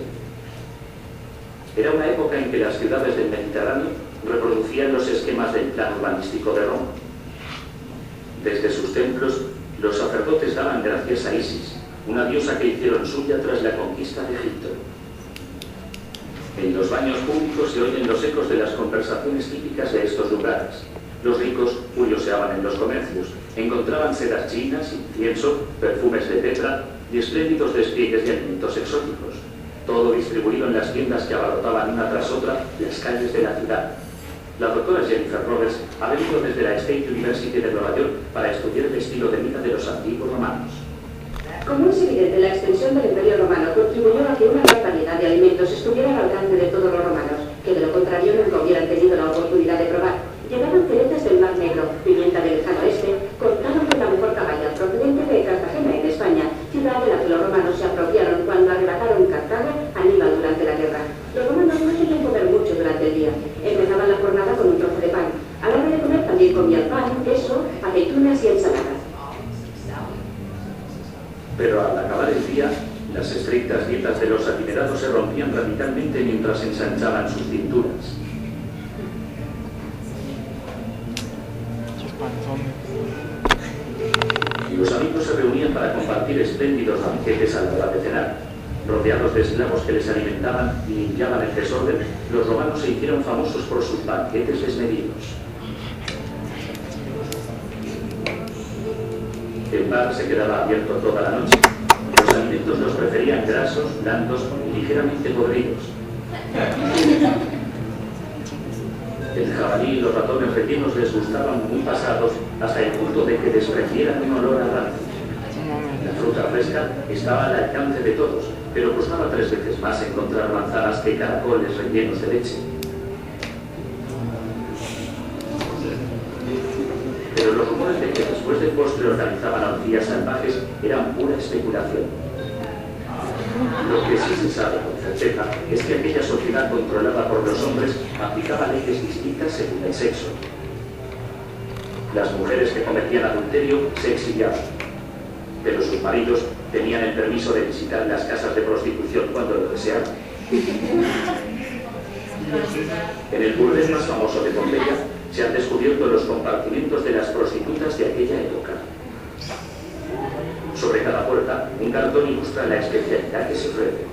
Speaker 2: Era una época en que las ciudades del Mediterráneo reproducían los esquemas del plan urbanístico de Roma. Desde sus templos, los sacerdotes daban gracias a Isis, una diosa que hicieron suya tras la conquista de Egipto. En los baños públicos se oyen los ecos de las conversaciones típicas de estos lugares. Los ricos curioseaban en los comercios, encontraban sedas chinas, incienso, perfumes de tetra y espléndidos despliegues de alimentos exóticos. Todo distribuido en las tiendas que abarrotaban una tras otra las calles de la ciudad. La doctora Jennifer Roberts ha venido desde la State University de Nueva York para estudiar el estilo de vida de los antiguos romanos.
Speaker 5: Como es evidente, la extensión del Imperio Romano contribuyó a que una gran variedad de alimentos estuviera al alcance de todos los romanos, que de lo contrario nunca hubieran tenido la oportunidad de probar. Llevaban cereces del Mar Negro, pimienta del lejano oeste, contaban con la mejor caballa procedente de Cartagena en España, ciudad de la que los romanos se apropiaron cuando arrebataron Cartago a Aníbal durante la guerra. Los romanos no solían comer mucho durante el día. Empezaban la jornada con un trozo de pan. A la hora de comer también comían pan, queso, aceitunas y ensaladas.
Speaker 2: Pero al acabar el día, las estrictas dietas de los adinerados se rompían radicalmente mientras ensanchaban sus cinturas. Y los amigos se reunían para compartir espléndidos banquetes a la hora de cenar. Rodeados de esclavos que les alimentaban y limpiaban el desorden, los romanos se hicieron famosos por sus banquetes desmedidos. El bar se quedaba abierto toda la noche. Los alimentos los preferían grasos, blandos y ligeramente podridos. El jabalí y los ratones rellenos les gustaban muy pasados hasta el punto de que desprendieran un olor a rancio. La fruta fresca estaba al alcance de todos, pero costaba 3 veces más encontrar manzanas que caracoles rellenos de leche. Pero los rumores de que después del postre organizaban orgías salvajes eran pura especulación. Lo que sí se sabe con certeza es que aquella sociedad controlada por los hombres aplicaba leyes distintas según el sexo. Las mujeres que cometían adulterio se exiliaban, pero sus maridos tenían el permiso de visitar las casas de prostitución cuando lo deseaban. En el burdel más famoso de Pompeya se han descubierto los compartimentos de las prostitutas de aquella época. Sobre cada puerta, un cartón ilustra la especialidad que se ofrece.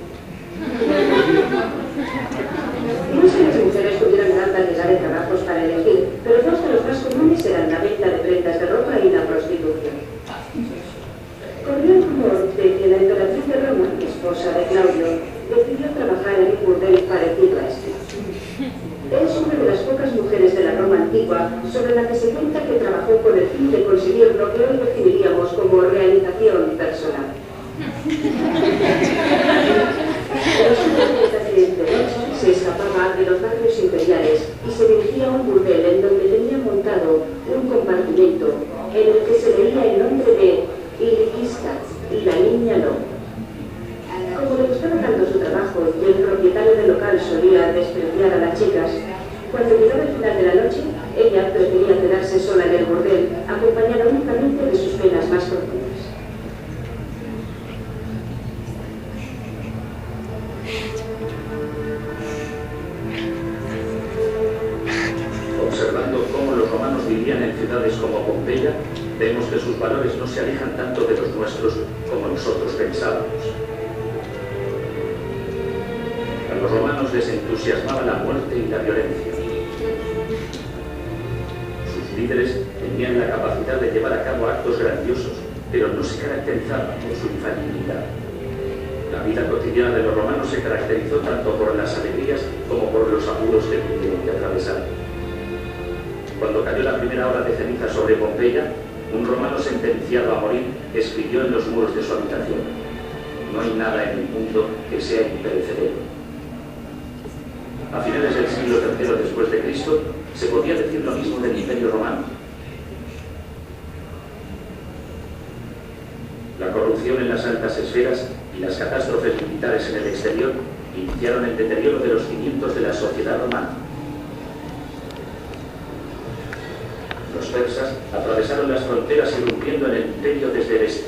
Speaker 5: No es que las mujeres tuvieran gran variedad de trabajos para elegir, pero dos de los más comunes eran la venta de prendas de ropa y la prostitución. Corrió el rumor de que la emperatriz de Roma, esposa de Claudio, decidió trabajar en un burdel parecido a este. Es una de las pocas mujeres de la Roma antigua sobre la que se cuenta que trabajó con el fin de conseguir lo que hoy definiríamos como realización personal. Se escapaba de los barrios imperiales y se dirigía a un burdel en donde tenía montado un compartimento en el que se leía el nombre de Iliquista, la niña lobo. Como le gustaba tanto su trabajo y el propietario del local solía despreciar a las chicas, cuando llegaba el final de la noche, ella prefería quedarse sola en el burdel, acompañada únicamente de sus penas más profundas.
Speaker 2: Observando cómo los romanos vivían en ciudades como Pompeya, vemos que sus valores no se alejan tanto de los nuestros como nosotros pensábamos. A los romanos les entusiasmaba la muerte y la violencia. Sus líderes tenían la capacidad de llevar a cabo actos grandiosos, pero no se caracterizaban por su infalibilidad. La vida cotidiana de los romanos se caracterizó tanto por las alegrías como por los apuros que tuvieron que atravesar. Cuando cayó la primera hora de ceniza sobre Pompeya, un romano sentenciado a morir escribió en los muros de su habitación: no hay nada en el mundo que sea imperecedero. A finales del siglo III después de Cristo, se podía decir lo mismo del Imperio Romano. La corrupción en las altas esferas y las catástrofes militares en el exterior iniciaron el deterioro de los cimientos de la sociedad romana. Los persas atravesaron las fronteras irrumpiendo en el imperio desde el este.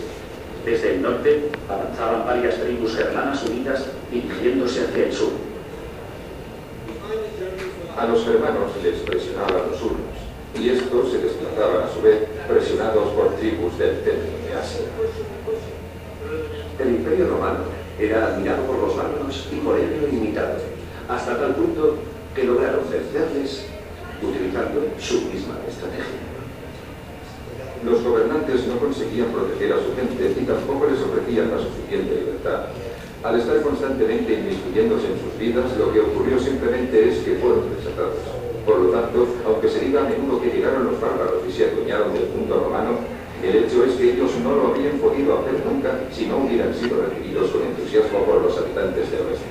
Speaker 2: Desde el norte avanzaban varias tribus germanas unidas dirigiéndose hacia el sur.
Speaker 4: A los germanos les presionaban los hunos, y estos se desplazaban a su vez presionados por tribus del centro de Asia.
Speaker 3: El Imperio Romano era admirado por los bárbaros y por ello imitado, hasta tal punto que lograron vencerles utilizando su misma estrategia.
Speaker 4: Los gobernantes no conseguían proteger a su gente y tampoco les ofrecían la suficiente libertad. Al estar constantemente inmiscuyéndose en sus vidas, lo que ocurrió simplemente es que fueron rechazados. Por lo tanto, aunque se diga a menudo que llegaron los bárbaros y se adueñaron del mundo romano, el hecho es que ellos no lo habrían podido hacer nunca si no hubieran sido recibidos con entusiasmo por los habitantes del oeste.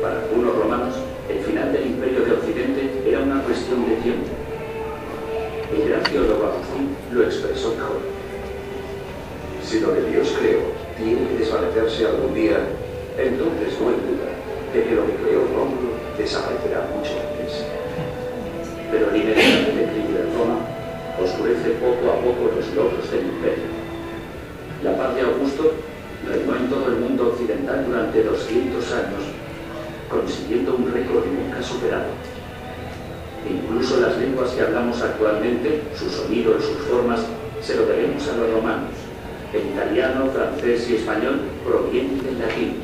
Speaker 2: Para algunos romanos, el final del Imperio de Occidente era una cuestión de tiempo. El gran teólogo Agustín lo expresó mejor.
Speaker 3: Si lo que Dios creó tiene que desvanecerse algún día, entonces no hay duda de que lo que creó Rómulo desaparecerá mucho antes.
Speaker 2: Pero el inevitable declive de Roma oscurece poco a poco los logros del imperio. La paz de Augusto reinó en todo el mundo occidental durante 200 años, consiguiendo un récord nunca superado. Incluso las lenguas que hablamos actualmente, su sonido y sus formas, se lo debemos a los romanos. El italiano, francés y español provienen del latín.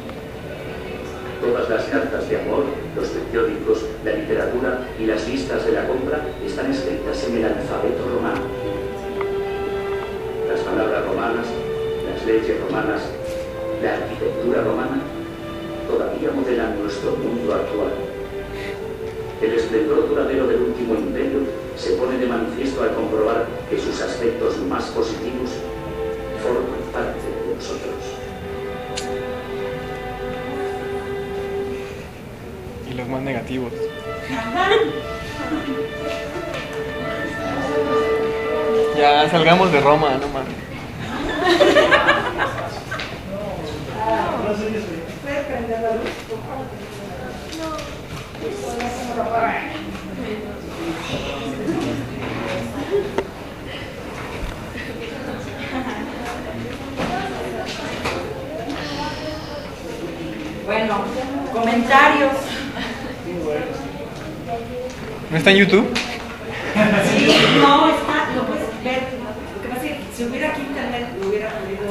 Speaker 2: Todas las cartas de amor, los periódicos, la literatura y las listas de la compra están escritas en el alfabeto romano. Las palabras romanas, las leyes romanas, la arquitectura romana todavía modelan nuestro mundo actual. El esplendor duradero del último imperio se pone de manifiesto al comprobar que sus aspectos más positivos forman parte de nosotros.
Speaker 8: Y los más negativos. Ya salgamos de Roma, no mames.
Speaker 1: ¿Puede prender la luz? Bueno, comentarios.
Speaker 8: ¿No está en YouTube?
Speaker 1: Sí, no, está, lo puedes ver. Lo que pasa es que si hubiera aquí internet lo hubiera podido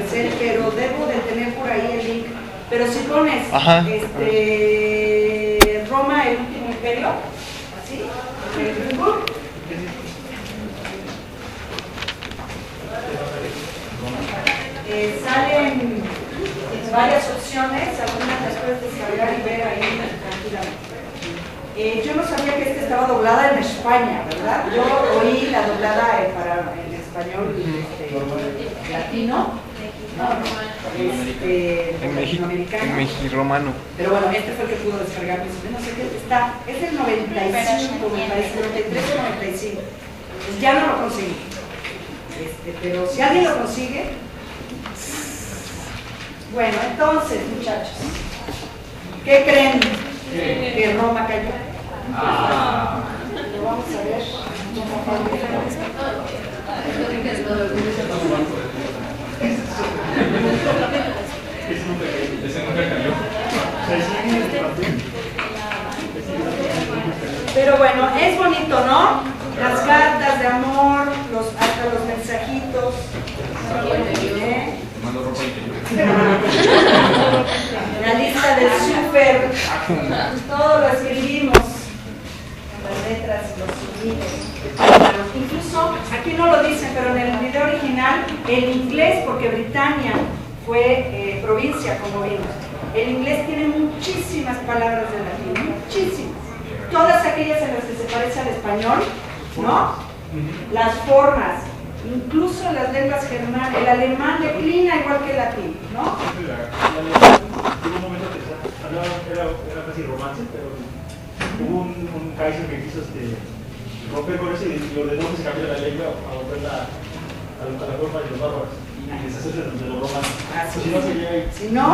Speaker 1: hacer, pero debo de tener por ahí el link. Pero si pones Roma, el último imperio, así, en Google, salen varias opciones, algunas las puedes descargar y ver ahí tranquilamente. Yo no sabía que esta estaba doblada en España, ¿verdad? Yo oí la doblada en español latino.
Speaker 8: En mexirromano.
Speaker 1: Pero bueno, este fue el que pudo descargar. No sé qué está. Es el 95, me parece, 93 o 95. Pues ya no lo conseguí. Pero si alguien lo consigue. Bueno, entonces, muchachos, ¿qué creen? Que Roma cayó. Lo vamos a ver. Pero bueno, es bonito, ¿no? Las cartas de amor, hasta los mensajitos. La lista del súper, todo lo escribimos, las letras, los sonidos. Incluso, aquí no lo dicen, pero en el video original, el inglés, porque Britania fue provincia, como vimos, el inglés tiene muchísimas palabras de latín, muchísimas. Todas aquellas en las que se parece al español, ¿no? Las formas, incluso en las lenguas germanas, el alemán declina igual que el latín, ¿no?
Speaker 9: Hubo un momento que era casi romance, pero hubo un Kaiser que quiso romper con eso y ordenó que se cambiara la lengua a volver a la forma de los bárbaros y deshacerse de los romanos. Si no, sería...
Speaker 1: Si no,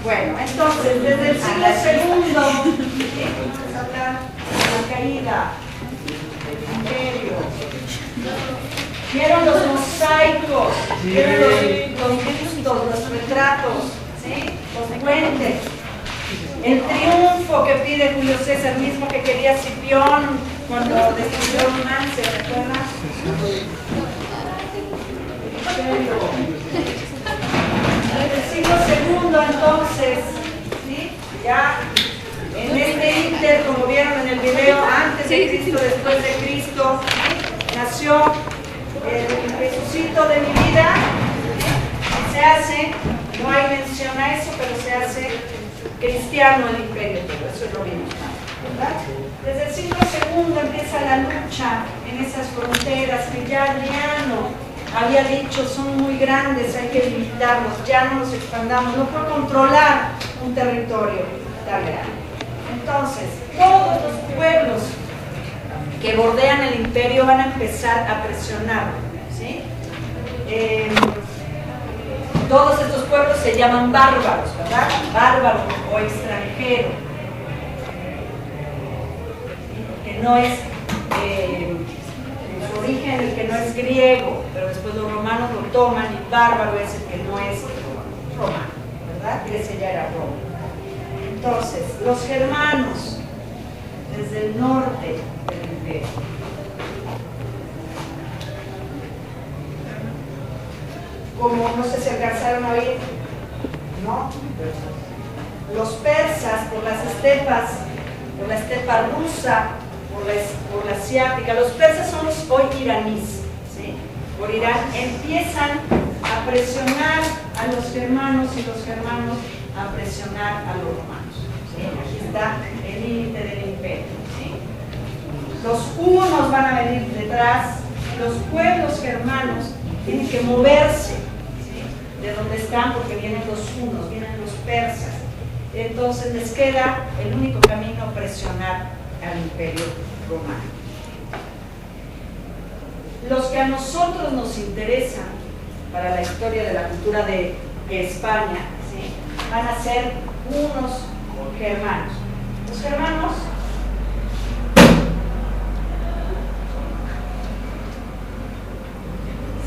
Speaker 1: bueno, entonces, desde el siglo II, vamos a hablar de la caída del imperio. Vieron los mosaicos, vieron los bustos, los retratos, ¿sí? Los puentes. El triunfo que pide Julio César, mismo que quería Cipión cuando destruyó Numancia, ¿recuerdas? El siglo II, entonces, ¿sí? Ya en este ínter, como vieron en el video, antes de Cristo, después de Cristo, ¿sí? Nació el Jesucito de mi vida, ¿sí? Se hace, no hay mención a eso, pero se hace cristiano el imperio, pero eso es lo mismo, ¿verdad? Desde el siglo II empieza la lucha en esas fronteras que ya Adriano había dicho son muy grandes, hay que limitarlos, ya no nos expandamos, no puedo controlar un territorio tan grande. Entonces, todos los pueblos que bordean el imperio van a empezar a presionarlo, ¿sí? Todos estos pueblos se llaman bárbaros, ¿verdad? Bárbaro o extranjero, que no es su origen, el que no es griego, pero después los romanos lo toman y bárbaro es el que no es romano, ¿verdad? Grecia ya era Roma. Entonces, los germanos, desde el norte del imperio, como no sé si alcanzaron a oír, ¿no? Los persas por las estepas, por la estepa rusa, por la asiática, los persas son los hoy iraníes, ¿sí? Por Irán, empiezan a presionar a los germanos y los germanos a presionar a los romanos, ¿sí? Aquí está el límite del imperio, ¿sí? Los hunos van a venir detrás, los pueblos germanos tienen que moverse, ¿sí? De donde están, porque vienen los hunos, vienen los persas. Entonces les queda el único camino presionar al imperio romano. Los que a nosotros nos interesan para la historia de la cultura de España, ¿sí? Van a ser unos germanos. Los germanos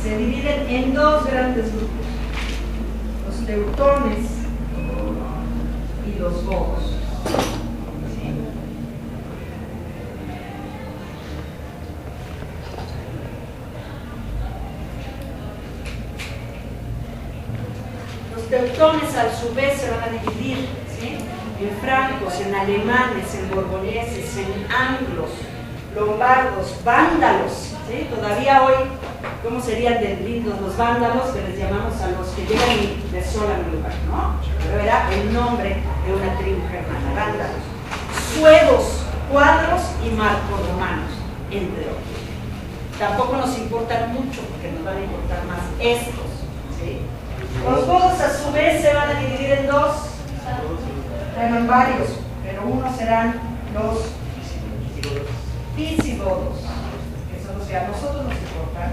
Speaker 1: se dividen en dos grandes grupos: los teutones y los godos. ¿Sí? Los teutones a su vez se van a dividir, ¿sí? En francos, en alemanes, en borgoñeses, en anglos, lombardos, vándalos, ¿sí? Todavía hoy, ¿cómo serían de lindos los vándalos? Que les llamamos a los que llegan y desolan el lugar, ¿no? Pero era el nombre de una tribu germana, vándalos. Suevos, cuadros y marcoromanos, entre otros. Tampoco nos importan mucho, porque nos van a importar más estos, ¿sí? Los godos a su vez se van a dividir en dos, bueno, en varios, pero unos serán los visigodos, que son los que a nosotros nos importan.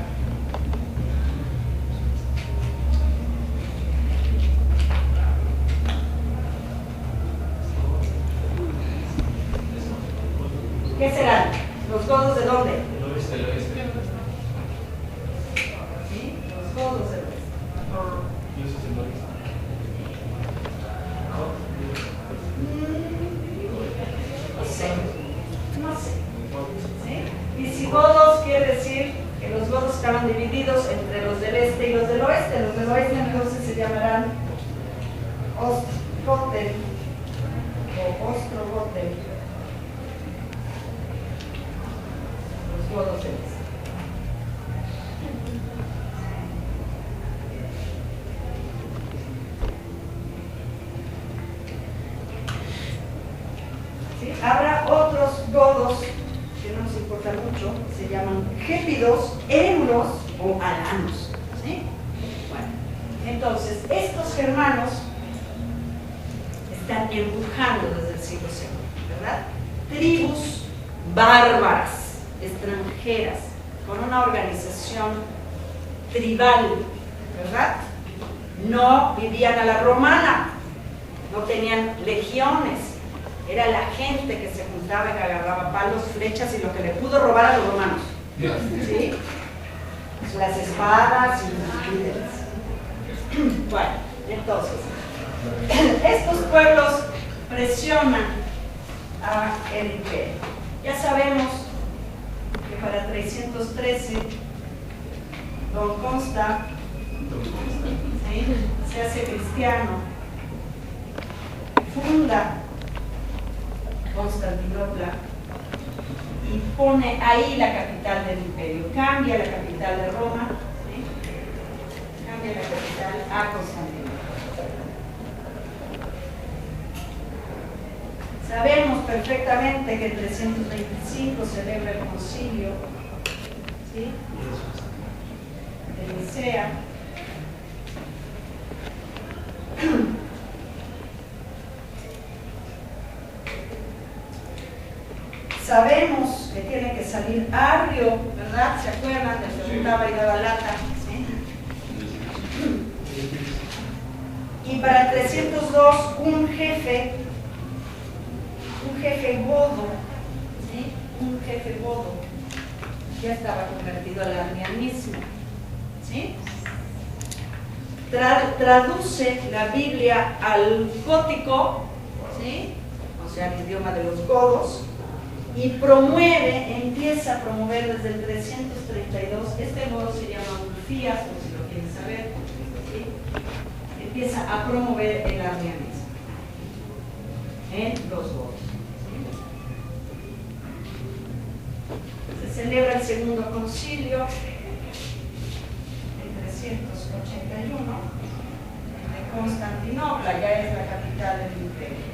Speaker 1: ¿Qué serán? ¿Los godos de dónde?
Speaker 9: Del oeste.
Speaker 1: ¿Sí? Los godos del oeste.
Speaker 9: Y eso es el oeste.
Speaker 1: No sé. ¿Sí? Visigodos quiere decir que los godos estaban divididos entre los del este y los del oeste. Los del oeste entonces se llamarán Ostrogoten o Ostrogoten. Los godos del este. ¿Sí? Habrá otros godos que que no nos importa mucho, se llaman gépidos, euros o alanos. ¿Sí? Bueno, entonces, estos germanos están empujando desde el siglo II, ¿verdad? Tribus bárbaras, extranjeras, con una organización tribal, ¿verdad? No vivían a la romana, no tenían legiones, era la gente que se juntaba y que agarraba palos, flechas y lo que le pudo robar a los romanos. ¿Sí? Las espadas y los líderes. Bueno, entonces, estos pueblos presionan a el imperio. Ya sabemos que para 313 Don Consta, ¿sí?, se hace cristiano, funda Constantinopla y pone ahí la capital del imperio, cambia la capital de Roma, ¿sí?, cambia la capital a Constantinopla. Sabemos perfectamente que en 325 celebra el concilio, ¿sí?, de Nicea. Sabemos que tiene que salir Arrio, ¿verdad? ¿Se acuerdan? Le preguntaba y daba lata, ¿sí? Y para el 302 un jefe godo, ¿sí?, un jefe godo, ya estaba convertido al arrianismo, ¿sí? Traduce la Biblia al gótico, ¿sí?, o sea, el idioma de los godos, y empieza a promover desde el 332, este godo se llama Ulfías, por si lo quieren saber, ¿sí?, empieza a promover el arrianismo en los godos. Se celebra el segundo concilio en 381 de Constantinopla, ya es la capital del imperio.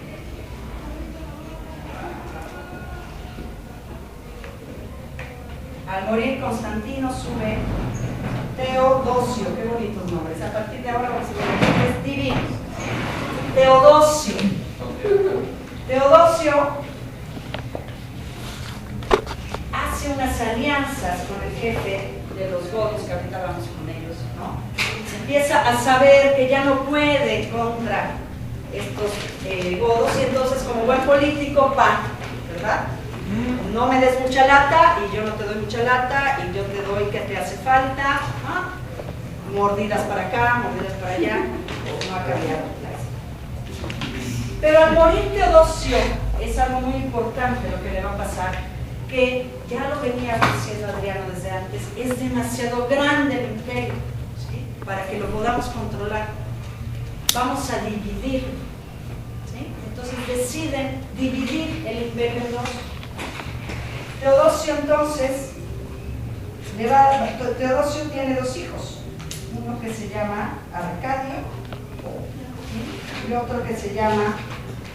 Speaker 1: Al morir Constantino sube Teodosio, qué bonitos nombres, a partir de ahora vamos a ver nombres divinos. Teodosio hace unas alianzas con el jefe de los godos, que ahorita vamos con ellos, ¿no? Se empieza a saber que ya no puede contra estos godos, y entonces como buen político, ¿verdad? No me des mucha lata y yo no te doy mucha lata y yo te doy que te hace falta, ¿no? Mordidas para acá, mordidas para allá, no ha cambiado. Pero al morir Teodosio es algo muy importante lo que le va a pasar, que ya lo venía diciendo Adriano desde antes, es demasiado grande el imperio, ¿sí?, para que lo podamos controlar. Vamos a dividirlo, ¿sí? Entonces deciden dividir el imperio en dos. Teodosio entonces Teodosio tiene dos hijos, uno que se llama Arcadio, ¿sí?, y otro que se llama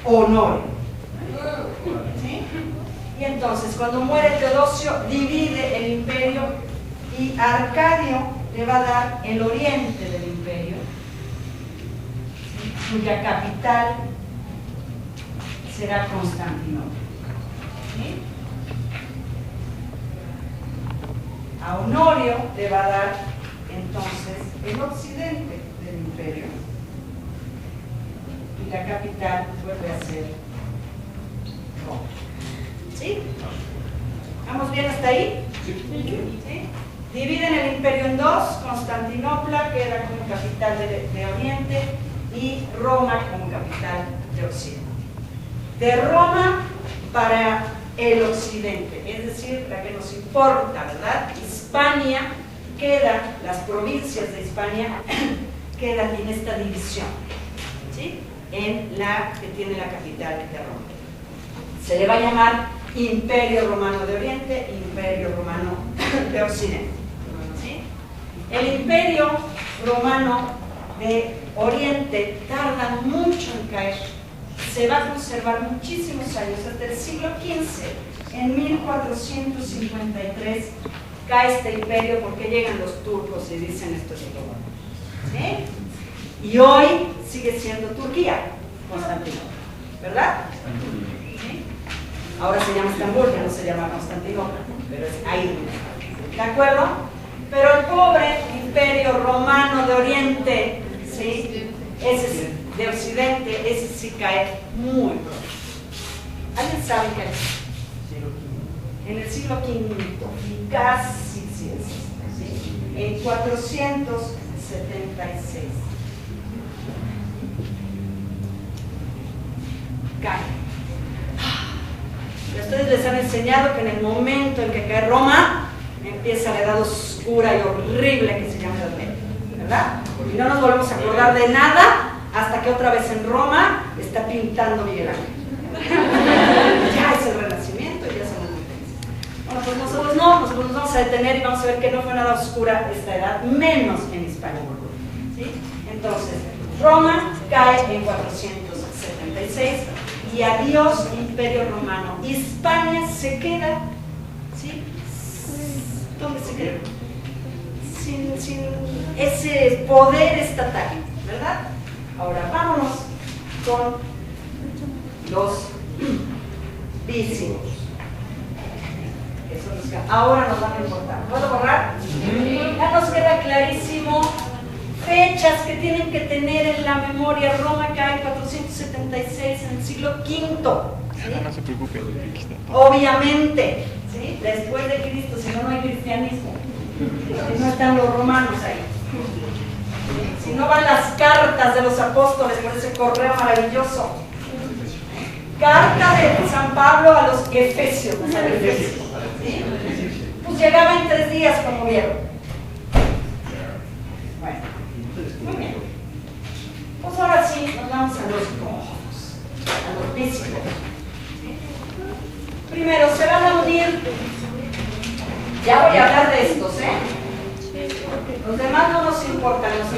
Speaker 1: Honorio, ¿sí? Y entonces cuando muere Teodosio divide el imperio y Arcadio le va a dar el oriente del imperio, ¿sí?, cuya capital será Constantinopla, ¿sí? A Honorio le va a dar entonces el occidente del imperio y la capital vuelve a ser Roma. ¿Sí? ¿Vamos bien hasta ahí? ¿Sí? Dividen el imperio en dos, Constantinopla queda como capital de Oriente y Roma como capital de Occidente. De Roma para el occidente, es decir, la que nos importa, ¿verdad? Hispania queda, las provincias de Hispania quedan en esta división, ¿sí?, en la que tiene la capital de Roma. Se le va a llamar Imperio Romano de Oriente, Imperio Romano de Occidente, ¿sí? El Imperio Romano de Oriente tarda mucho en caer, se va a conservar muchísimos años, hasta el siglo XV, en 1453 cae este imperio porque llegan los turcos y dicen esto es todo. ¿Sí? Y hoy sigue siendo Turquía, Constantinopla, ¿verdad? ¿Sí? Ahora se llama Estambul, ya no se llama Constantinopla, pero es ahí. ¿De acuerdo? Pero el pobre imperio romano de Oriente, ¿sí? Ese sí, de Occidente, ese sí cae muy pronto. ¿Alguien sabe qué es? En el siglo V, casi sí es, ¿sí? En 476. Cae. Y a ustedes les han enseñado que en el momento en que cae Roma, empieza la edad oscura y horrible que se llama Edad Media, ¿verdad? Y no nos volvemos a acordar de nada hasta que otra vez en Roma está pintando Miguel Ángel. Ya es el Renacimiento y ya somos muy felices. Bueno, pues nosotros no, nosotros nos vamos a detener y vamos a ver que no fue nada oscura esta edad, menos en Hispania. ¿Sí? Entonces, Roma cae en 476 y adiós Imperio Romano. Hispania se queda, ¿sí? ¿Dónde se queda? Sin ese poder estatal, ¿verdad? Ahora vámonos con los visigodos. Eso ahora nos van a importar. ¿Puedo borrar? Ya nos queda clarísimo fechas que tienen que tener en la memoria. Roma cae en 476 en el siglo V. ¿Sí?
Speaker 8: No se preocupe.
Speaker 1: Obviamente, ¿sí? Después de Cristo, si no, no hay cristianismo. Si no están los romanos ahí. Si no van las cartas de los apóstoles por ese correo maravilloso. Carta de San Pablo a los Efesios. ¿Sí? Pues llegaba en 3 días, como vieron. Bueno, muy bien. Pues ahora sí, nos vamos a los godos, a los visigodos. Primero, se van a unir. Ya voy a hablar de estos, ¿eh? Los demás no nos importan los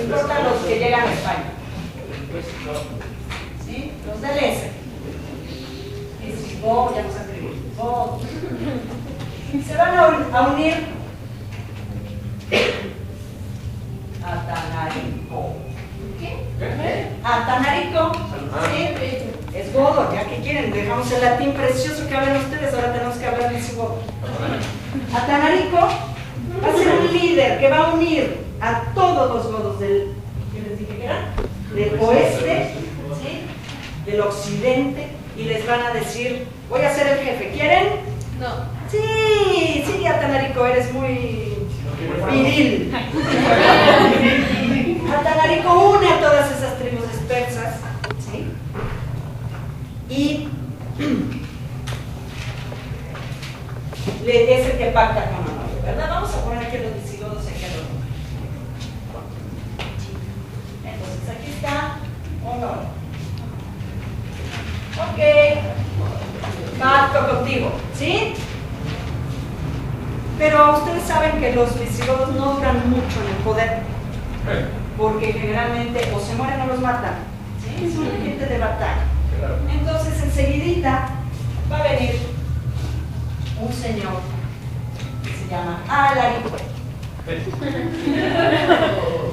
Speaker 1: que llegan a España. ¿Sí? Los del S. Visigodo, ya nos escribimos. Se van a unir Atanarico. ¿Qué? Atanarico. ¿Sí? Es godo, ya que quieren, dejamos el latín precioso que hablan ustedes, ahora tenemos que hablar visigodo. Atanarico va a ser un líder que va a unir a todos los godos del, ¿qué les dije que era? Del oeste, ¿sí? Del occidente, y les van a decir, voy a ser el jefe, ¿quieren?
Speaker 5: No.
Speaker 1: Sí, Atanarico, eres muy viril. Atanarico une a todas esas tribus dispersas, ¿sí? Y es el que pacta con Honorio, ¿verdad? Vamos a poner aquí los visigodos aquí a los nombres. Entonces aquí está Honorio. Ok, pacto contigo, ¿sí? Pero ustedes saben que los visigodos no duran mucho en el poder, porque generalmente o se mueren o los matan, ¿sí? Son gente de batalla. Entonces enseguidita va a venir un señor que se llama Alarico.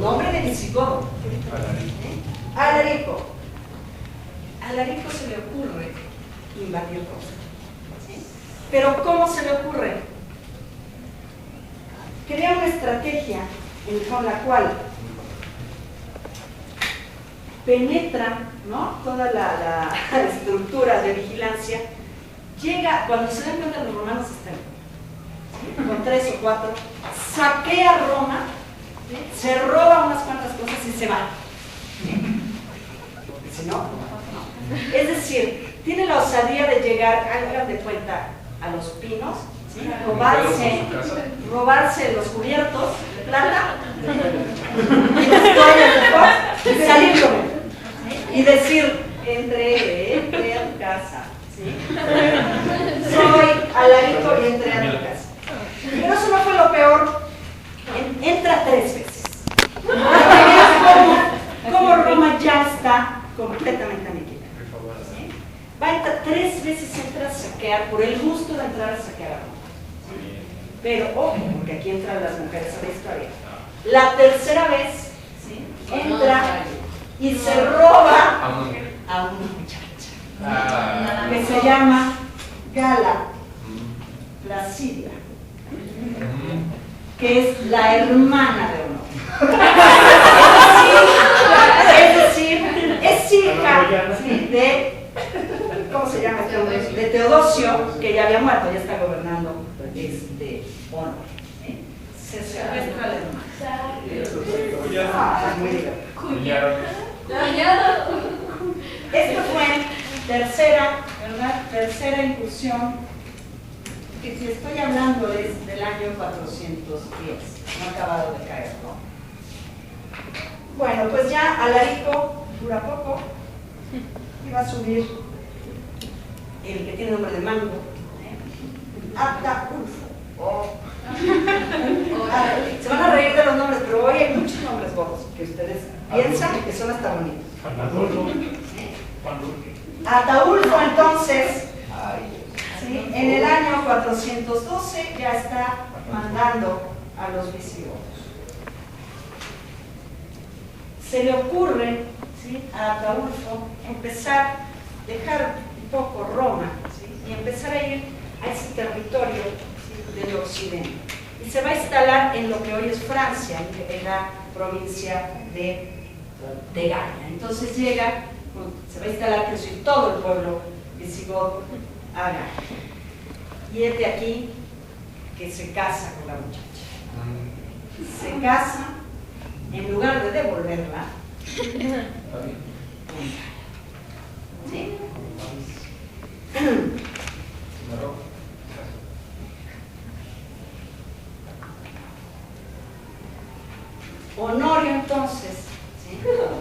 Speaker 1: Nombre de visigodo. Alarico. Alarico se le ocurre invadir Roma. ¿Sí? Pero ¿cómo se le ocurre? Crea una estrategia con la cual penetra, ¿no?, toda la estructura de vigilancia. Llega, cuando se dan cuenta los romanos están, ¿sí?, con 3 o 4, saquea Roma, ¿sí?, se roba unas cuantas cosas y se va. ¿Sí? Si no, es decir, tiene la osadía de llegar, hagan de cuenta, a los pinos, ¿sí?, robarse los cubiertos de plata y las toallas de paz y salir con él, ¿sí?, y decir, entre a tu casa, ¿sí? Soy Alarico y entré a tu casa. Pero eso no fue lo peor. Entra 3 veces. Como Roma ya está completamente aniquilada, ¿sí? Va a entrar 3 veces, entra, se saquear por el gusto de entrar a saquear a Roma. ¿Sí? Pero ojo, porque aquí entran las mujeres a la historia. La tercera vez, ¿sí?, entra y se roba a una muchacha que se llama Gala Placidia, que es la hermana de Honor. Es decir, es hija, ¿sí?, de, ¿cómo se llama este hombre? De Teodosio, que ya había muerto, ya está gobernando Honor. Se secuestra la hermana. Ah, muy divertido. Esto fue tercera, ¿verdad? Tercera incursión, que si estoy hablando es del año 410, no ha acabado de caer, ¿no? Bueno, pues ya Alarico dura poco y va a subir el que tiene nombre de mango, Ataulfo. Se van a reír de los nombres, pero hoy hay muchos nombres gordos que ustedes piensan que son hasta bonitos. Ataulfo, entonces, ¿sí?, en el año 412 ya está mandando a los visigodos. Se le ocurre, ¿sí?, a Ataulfo empezar, dejar un poco Roma, ¿sí?, y empezar a ir a ese territorio, ¿sí?, del occidente. Y se va a instalar en lo que hoy es Francia, en la provincia de Galia. Entonces llega, se va a instalar casi todo el pueblo visigodo a Galia. Y es de aquí que se casa con la muchacha. Se casa, en lugar de devolverla, ¿sí? Honorio entonces, ¿sí?,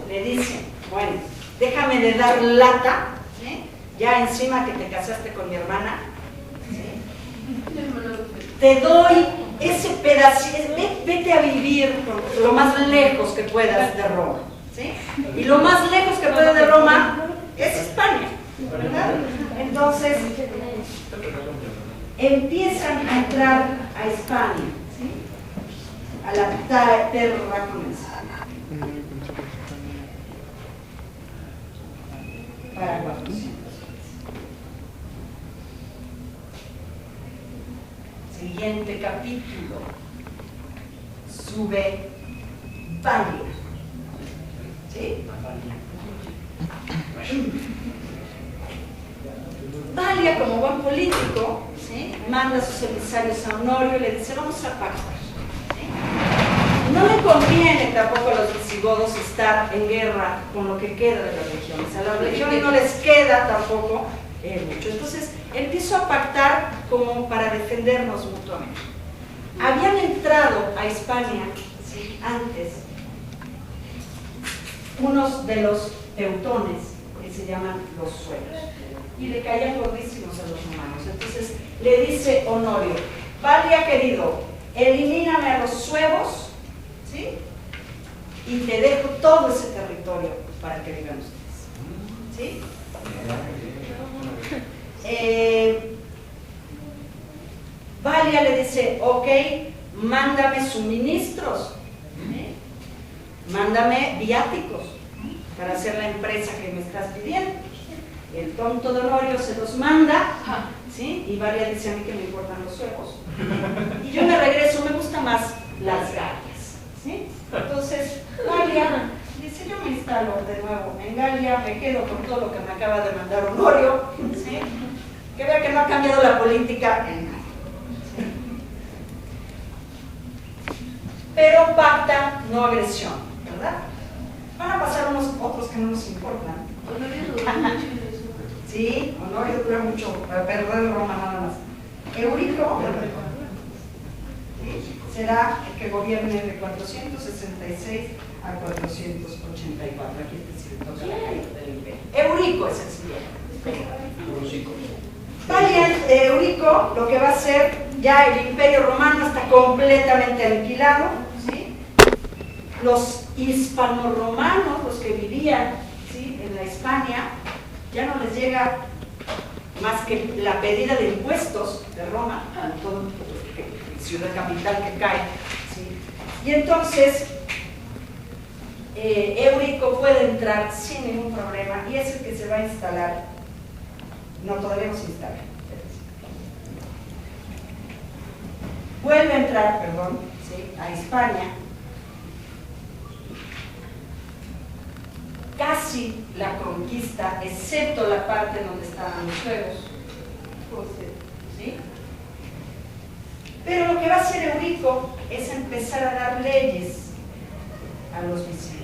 Speaker 1: le dice, bueno, déjame de dar lata, ¿sí?, ya encima que te casaste con mi hermana, ¿sí?, te doy ese pedacito, vete a vivir lo más lejos que puedas de Roma, ¿sí? Y lo más lejos que puedas de Roma es España, ¿verdad? Entonces empiezan a entrar a España, ¿sí?, a la terra comenzada para 400. Siguiente capítulo, sube Valia, ¿sí? Valia, como buen político, ¿sí?, manda a sus emisarios a Honorio y le dice, vamos a pactar. No le conviene tampoco a los visigodos estar en guerra con lo que queda de las regiones. A las regiones no les queda tampoco mucho. Entonces empiezo a pactar como para defendernos mutuamente. Habían entrado a España, ¿sí?, antes unos de los teutones que se llaman los suevos y le caían gordísimos a los romanos. Entonces le dice Honorio, Valia querido, elimíname a los suevos, ¿sí?, y te dejo todo ese territorio para que vivan ustedes, ¿sí? Valia le dice, ok, mándame suministros, ¿sí?, mándame viáticos para hacer la empresa que me estás pidiendo. El tonto de Honorio se los manda, ¿sí?, y Valia dice, a mí que me importan los suevos, y yo me regreso, me gustan más las Galias, ¿sí? Entonces Valia dice, yo me instalo de nuevo en Galia, me quedo con todo lo que me acaba de mandar Honorio, ¿sí?, que vea que no ha cambiado la política en nada, ¿sí?, pero pacta no agresión, ¿verdad? Van a pasar unos otros que no nos importan. Sí, Honorio dura mucho, para perder Roma nada más. Eurico, ¿sí?, será el que gobierne de 466 a 484. Aquí te toca la caída del imperio. Eurico es el siguiente. Eurico lo que va a hacer, ya el imperio romano está completamente aniquilado, ¿sí? Los hispanorromanos, los que vivían, ¿sí?, en la Hispania, ya no les llega más que la pedida de impuestos de Roma, en toda ciudad capital que cae, ¿sí? Y entonces Eurico puede entrar sin ningún problema y es el que se va a instalar. No, todavía no se instala. Vuelve a entrar, perdón, ¿sí? A España. Casi la conquista, excepto la parte donde estaban los suevos, ¿sí? Pero lo que va a hacer Eurico es empezar a dar leyes a los visigodos.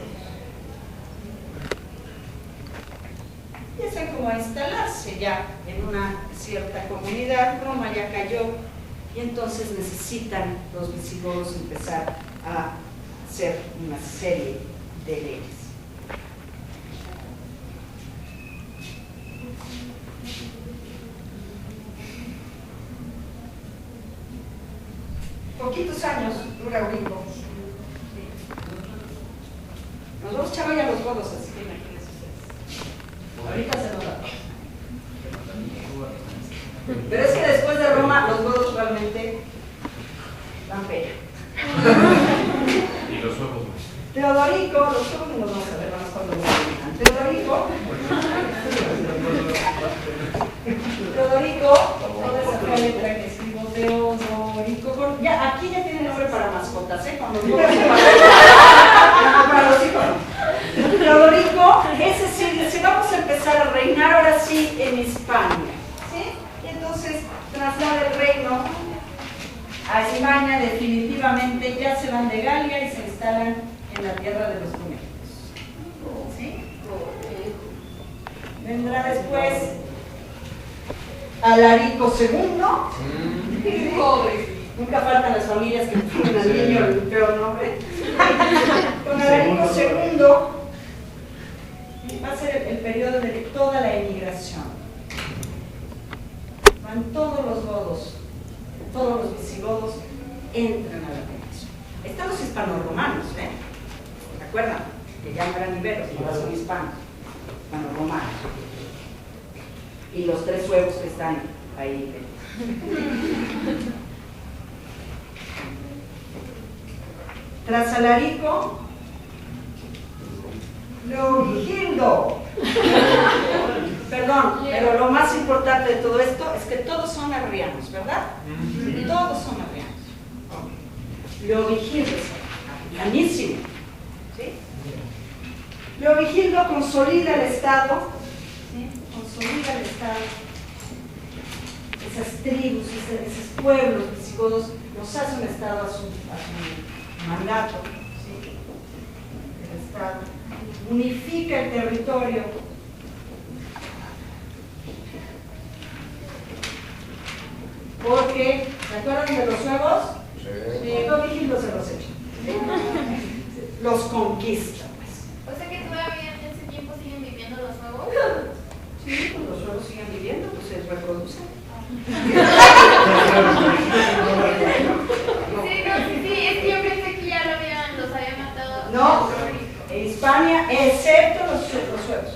Speaker 1: Empiezan como a instalarse ya en una cierta comunidad. Roma ya cayó y entonces necesitan los visigodos empezar a hacer una serie de leyes. Poquitos años dura Eurico. Nos vamos a echar hoy a los godos, así que imagínense ustedes. Ahorita se nos da. Pero es que después de Roma, los godos realmente dan pena.
Speaker 6: Y los huevos.
Speaker 1: Teodorico, los huevos no los vamos a ver, vamos cuando nos terminan. Teodorico, toda esa letra que escribo, Teodorico, ya, aquí ya tiene nombre para mascotas, cuando digo para los hijos. Teodorico, ese sí, dice, vamos a empezar a reinar ahora sí en España, ¿sí? Y entonces traslada el reino a España, definitivamente ya se van de Galia y se instalan en la tierra de los Domingos, ¿sí? Vendrá después Alarico II. Pobre. Nunca faltan las familias que ponen al niño el peor nombre. Con Alarico II va a ser el periodo de toda la emigración. Van todos los godos, todos los visigodos entran a la península. Están los hispanorromanos, ¿Se acuerdan? Que ya no eran iberos, ahora son hispanos, hispanorromanos. Y los tres huevos que están ahí. Tras Alarico, Leovigildo. Perdón, pero lo más importante de todo esto es que todos son arrianos, ¿verdad? Todos son arrianos. Leovigildo es arrianísimo, ¿sí? Leovigildo consolida el Estado, ¿sí? Consolida el Estado. Esas tribus, esos pueblos visigodos los hace un Estado a su mandato, ¿sí? El Estado unifica el territorio, porque, ¿se acuerdan de los huevos? Sí. Leovigildo se los echa, ¿sí? Los conquista, pues.
Speaker 10: O sea que todavía en ese tiempo siguen viviendo los huevos.
Speaker 1: Sí, pues los huevos siguen viviendo, pues se reproducen.
Speaker 10: Sí, es que yo pensé que ya los habían matado.
Speaker 1: No, en España, excepto los huevos.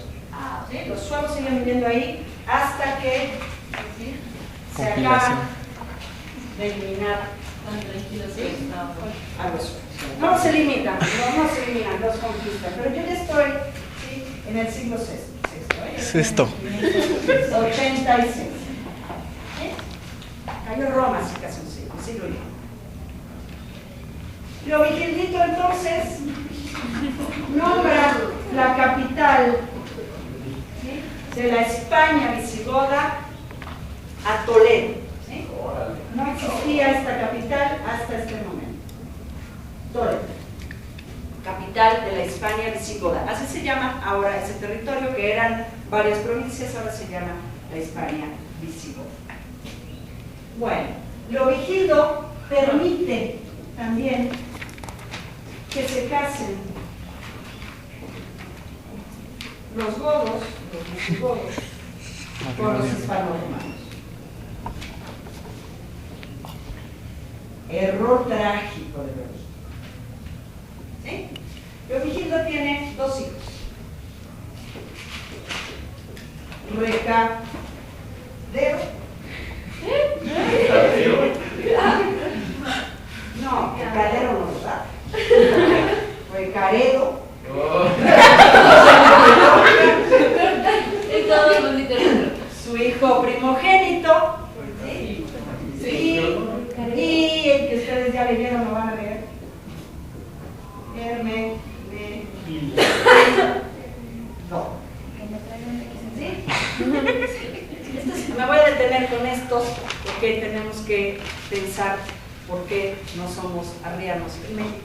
Speaker 1: ¿Sí? Los huevos siguen viviendo ahí hasta que, ¿sí?, se acaban de eliminar, ¿sí?, a los huevos. No se limitan, no se eliminan, los conquistan. Pero yo ya estoy, ¿sí?, en el siglo VI.
Speaker 8: Sexto.
Speaker 1: 86. ¿Sí? Cayó Roma hace casi un siglo I. Leovigildito entonces nombra la capital, ¿sí?, de la España visigoda a Toledo, ¿sí? No existía esta capital hasta este momento. Toledo, capital de la España visigoda. Así se llama ahora ese territorio, que eran varias provincias, ahora se llama la España visigoda. Bueno, Leovigildo permite también que se casen los godos, los visigodos, con los hispanorromanos. Error trágico de Leovigildo. ¿Sí? Leovigildo tiene dos hijos.
Speaker 9: Hermenegildo.
Speaker 1: No. ¿Sí? Me voy a detener con estos porque tenemos que pensar por qué no somos arrianos en México,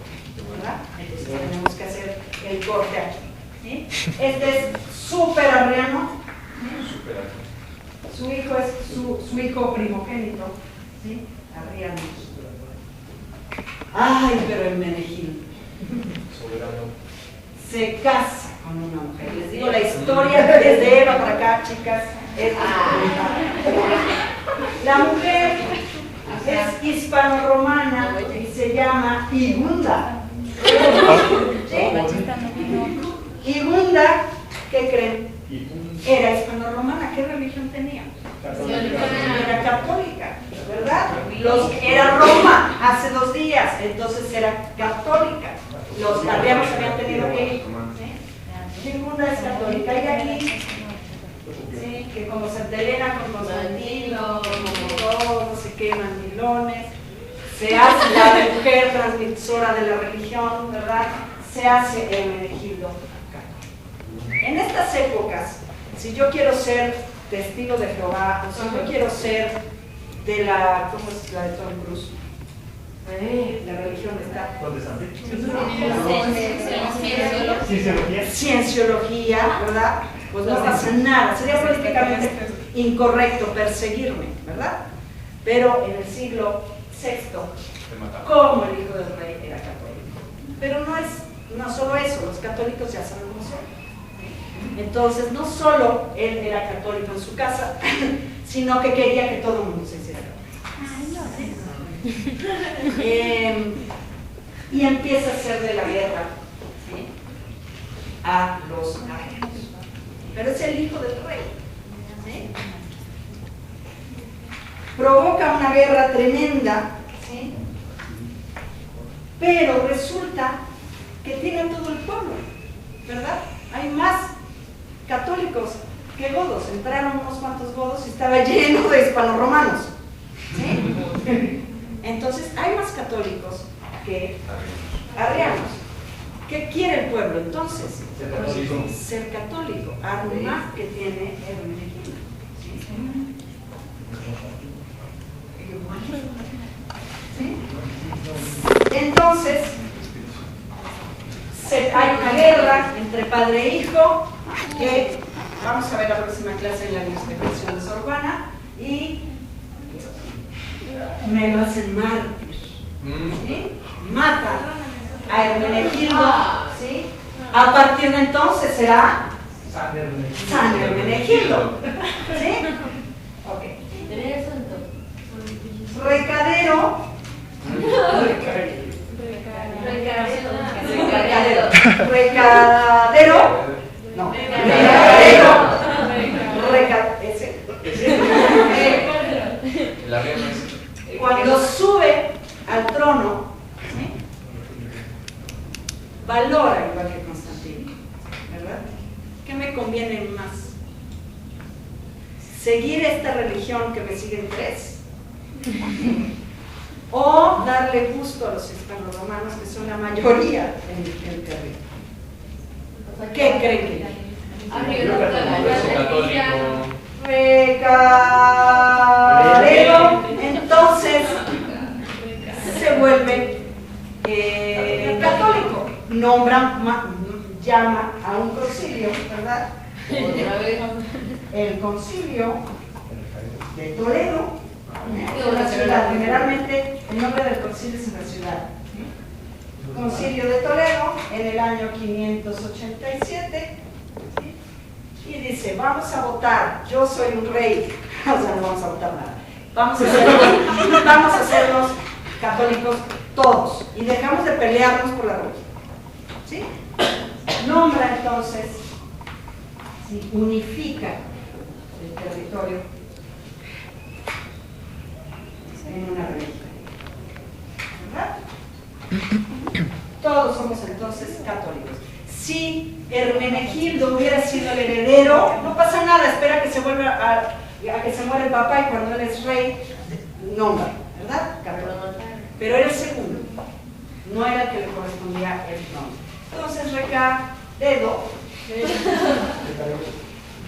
Speaker 1: ¿verdad? Entonces tenemos que hacer el corte aquí. ¿Sí? Este es súper arriano. Su hijo es su hijo primogénito. ¿Sí? Arriano. Ay, pero Hermenegildo se casa con una mujer. Les digo la historia desde Eva para acá, chicas. La mujer es hispano-romana y se llama Igunda. ¿Sí? Igunda, ¿qué creen? Era hispano-romana. ¿Qué religión tenía? Era católica, ¿verdad? Era Roma hace 2 días, entonces era católica. Los arrianos habían tenido que ir. Igunda es católica. Y aquí, ¿sí? Que como Santa Elena con Constantino, como todos, no sé qué, mandilones, se hace la mujer transmisora de la religión, ¿verdad? Se hace Hermenegildo. En estas épocas, si yo quiero ser testigo de Jehová, o si yo quiero ser de la, ¿cómo es la de Tom Cruise? La religión está. Cienciología, ¿verdad? Pues no pasa nada, sería políticamente incorrecto perseguirme, ¿verdad? Pero en el siglo VI, como el hijo del rey era católico. Pero no solo eso, los católicos ya saben cómo son. Entonces, no solo él era católico en su casa, sino que quería que todo el mundo se hiciera católico. Y empieza a hacer de la guerra, ¿sí?, a los arianos. Pero es el hijo del rey, ¿sí? Provoca una guerra tremenda, ¿sí? Pero resulta que tiene todo el pueblo, ¿verdad? Hay más católicos que godos. Entraron unos cuantos godos y estaba lleno de hispano-romanos, ¿sí? Entonces hay más católicos que arrianos. ¿Qué quiere el pueblo entonces? Ser católico. Arma que tiene Hermenegildo. ¿Sí? Entonces hay una guerra entre padre e hijo que vamos a ver la próxima clase en la Constitución de Sorbana, y me lo hacen mártir, ¿sí? Matan a Hermenegildo, ¿sí? A partir de entonces será San Hermenegildo, ¿sí? Ok. Recadero. No. Cuando sube al trono, ¿sí?, valora igual que Constantino, ¿verdad? ¿Qué me conviene más? ¿Seguir esta religión que me siguen 3? ¿O darle gusto a los hispano-romanos, que son la mayoría en el territorio? ¿Qué creen que recadero? Entonces se vuelve católico. Llama a un concilio, ¿verdad? El concilio de Toledo, una ciudad. Generalmente el nombre del concilio es una ciudad. Concilio de Toledo en el año 587, ¿sí? Y dice: vamos a votar, yo soy un rey, o sea, no vamos a votar nada, vamos a hacernos católicos todos y dejamos de pelearnos por la religión, ¿sí? Nombra entonces, ¿sí?, unifica el territorio en una religión, ¿verdad? Todos somos entonces católicos. Si Hermenegildo hubiera sido el heredero, no pasa nada, espera que se vuelva a que se muera el papá, y cuando él es rey, nombra, ¿verdad? Católico. Pero era el segundo, no era el que le correspondía el nombre. Entonces Recaredo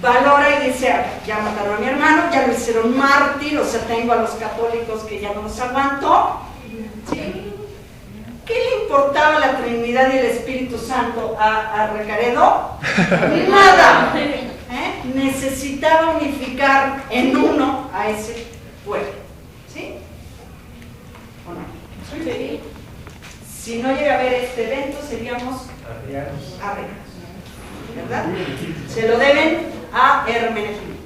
Speaker 1: valora y dice, ya mataron a mi hermano, ya lo hicieron mártir, o sea, tengo a los católicos que ya no los aguanto. ¿Sí? ¿Qué le importaba la Trinidad y el Espíritu Santo a Recaredo? Nada. Necesitaba unificar en uno a ese pueblo. ¿Sí? ¿O no? Sí. Si no llega a haber este evento, seríamos arrianos. ¿Verdad? Se lo deben a Hermenegildo.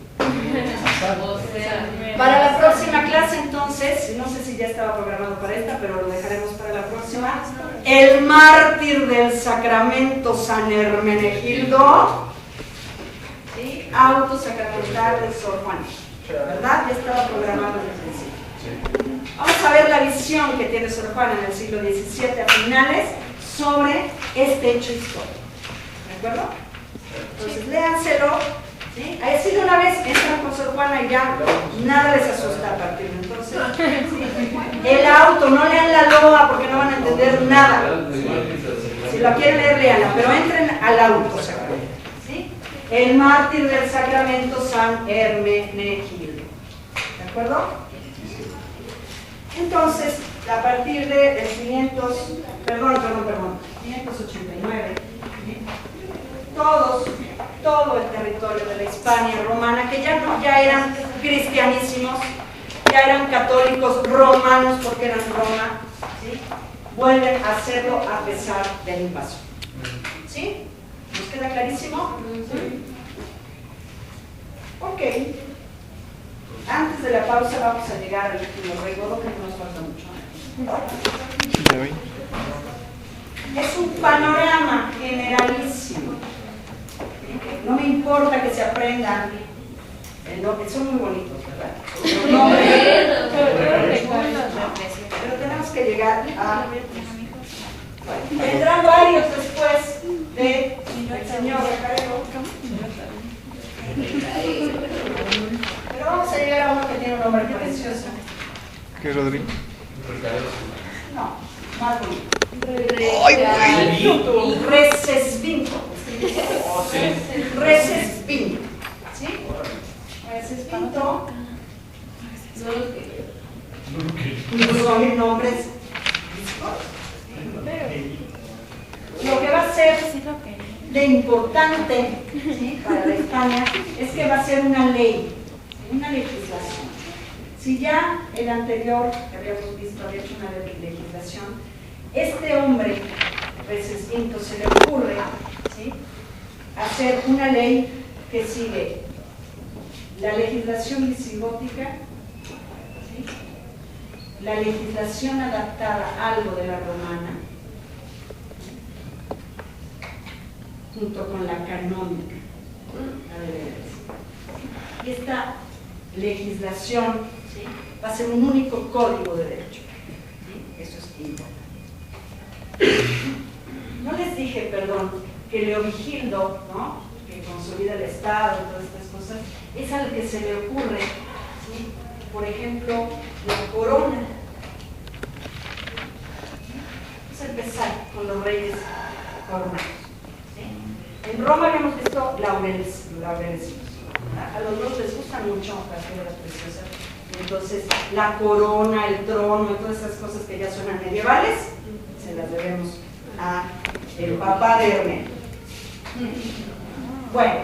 Speaker 1: Para la próxima clase, entonces, no sé si ya estaba programado para esta, pero lo dejaremos para la próxima. El mártir del sacramento San Hermenegildo, ¿sí? Autosacramental de Sor Juana, ¿verdad? Ya estaba programado desde el principio. Vamos a ver la visión que tiene Sor Juana en el siglo XVII a finales sobre este hecho histórico. ¿De acuerdo? Entonces, léanselo. ¿Sí? A decir una vez entran con Sor Juana y ya nada les asusta a partir de entonces. ¿Sí? El auto, no lean la loa porque no van a entender nada. Si lo quieren leer, léanla, pero entren al auto sacramento. ¿Sí? El mártir del sacramento San Hermenegildo. ¿De acuerdo? Entonces, a partir de 589, todo el territorio de la Hispania romana, que ya eran cristianísimos, ya eran católicos romanos porque eran Roma, ¿sí? Vuelven a hacerlo a pesar de la invasión. ¿Sí? ¿Nos queda clarísimo? Sí. Ok. Antes de la pausa vamos a llegar al último régodo, que nos falta mucho. Es un panorama generalísimo. No me importa que se aprendan el nombre, son muy bonitos, ¿verdad? Pero tenemos que llegar a... Bueno, vendrán varios después del señor Recaredo. Pero vamos a llegar a uno que tiene un nombre precioso.
Speaker 8: ¿Qué es Rodrigo?
Speaker 1: No, más bonito. Recesvinto. Recesvinto. ¿Sí? Recesvinto. No son nombres. Lo que va a ser de importante, ¿sí?, para la España es que va a ser una ley, una legislación. Si ya el anterior que habíamos visto había hecho una legislación, este hombre, Recesvinto, se le ocurre, ¿sí?, hacer una ley que sigue la legislación visigótica, ¿sí?, la legislación adaptada a algo de la romana, junto con la canónica, y esta legislación, ¿sí?, va a ser un único código de derecho. ¿Sí? Eso es importante. No les dije, perdón, que Leovigildo, ¿no?, que consolida el Estado y todas estas cosas, es al que se le ocurre, ¿sí?, por ejemplo, la corona. Vamos a empezar con los reyes coronados. En Roma habíamos visto laureles. A los dos les gustan mucho las piedras preciosas. Entonces, la corona, el trono y todas esas cosas que ya suenan medievales, se las debemos a el papá de Hermes. Bueno,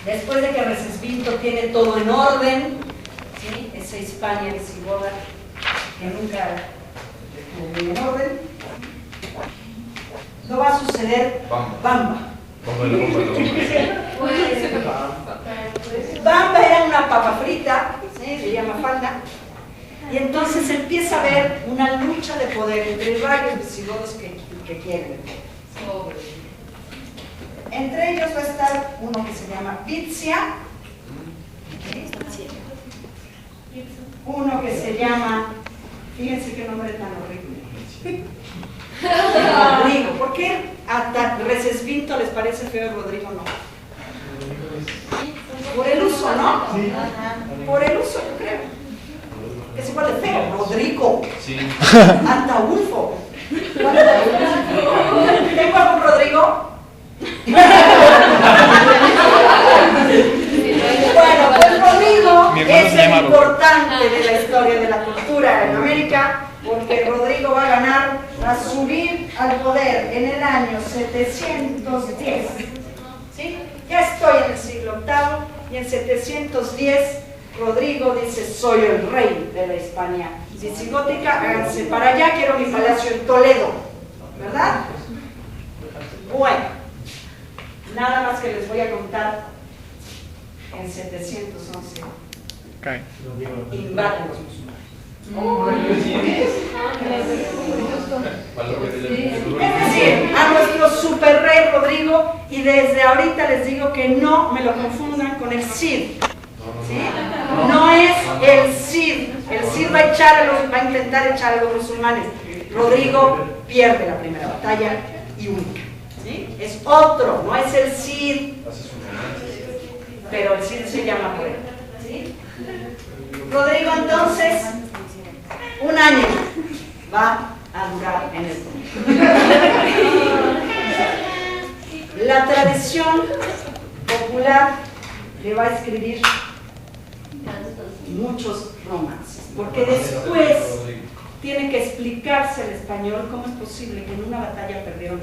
Speaker 1: después de que Recesvinto tiene todo en orden, ¿sí?, esa Hispania visigoda que nunca estuvo muy en orden, no va a suceder Bamba. Bamba era una papa frita, ¿sí?, se llama falda, y entonces empieza a haber una lucha de poder entre varios visigodos que quieren. Entre ellos va a estar uno que se llama Vizia, ¿sí?, uno que se llama, fíjense qué nombre tan horrible, Rodrigo. ¿Por qué a Recesvinto les parece feo Rodrigo? No. Por el uso, ¿no? Por el uso, yo creo. Es igual de feo. Rodrigo. Sí. Ataulfo. ¿Tengo algún Rodrigo? Bueno, pues Rodrigo es el importante de la historia de la cultura en América, porque Rodrigo va a ganar, a subir al poder en el año 710. ¿Sí? Ya estoy en el siglo VIII y en 710 Rodrigo dice: soy el rey de la Hispania visigótica, háganse para allá, quiero mi palacio en Toledo, ¿verdad? Bueno, nada más que les voy a contar. En 711 invaden los musulmanes. Es decir, a nuestro super rey Rodrigo, y desde ahorita les digo que no me lo confundan con el Cid. ¿Sí? No es el Cid. El Cid va a intentar echar a los musulmanes. Rodrigo pierde la primera batalla y única. ¿Sí? Es otro, no es el Cid. Pero el Cid se llama por él. ¿Sí? Rodrigo entonces, un año va a durar en el mundo. La tradición popular le va a escribir muchos romances, porque después tiene que explicarse al español cómo es posible que en una batalla perdieron.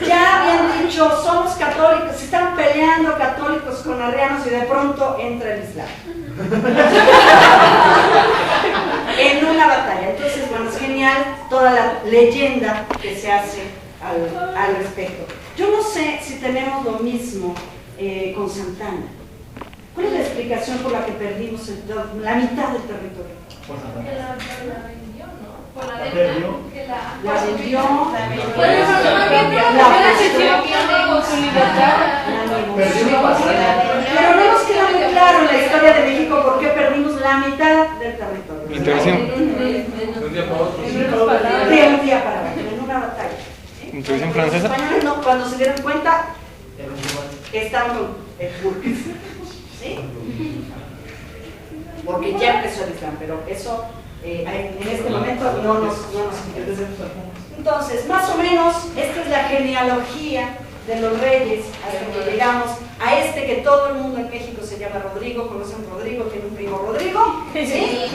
Speaker 1: Ya habían dicho, somos católicos, se están peleando católicos con arrianos y de pronto entra el Islam en una batalla. Entonces, bueno, es genial toda la leyenda que se hace al respecto. Yo no sé si tenemos lo mismo con Santana. ¿Cuál es la explicación por la que perdimos la mitad del territorio?
Speaker 10: La vendió.
Speaker 1: Pero no nos queda muy claro en la historia de México por qué perdimos la mitad del territorio.
Speaker 8: Intervención.
Speaker 6: De un día para otro.
Speaker 1: De un día para otro, en una batalla.
Speaker 8: Intervención francesa.
Speaker 1: Los españoles no, cuando se dieron cuenta, estaban con el burques. ¿Sí? Porque ya empezó el Islam, pero eso en este momento no nos interesa. Entonces, más o menos, esta es la genealogía de los reyes hasta que llegamos a este que todo el mundo en México se llama Rodrigo, conoce un Rodrigo, tiene un primo Rodrigo, ¿sí?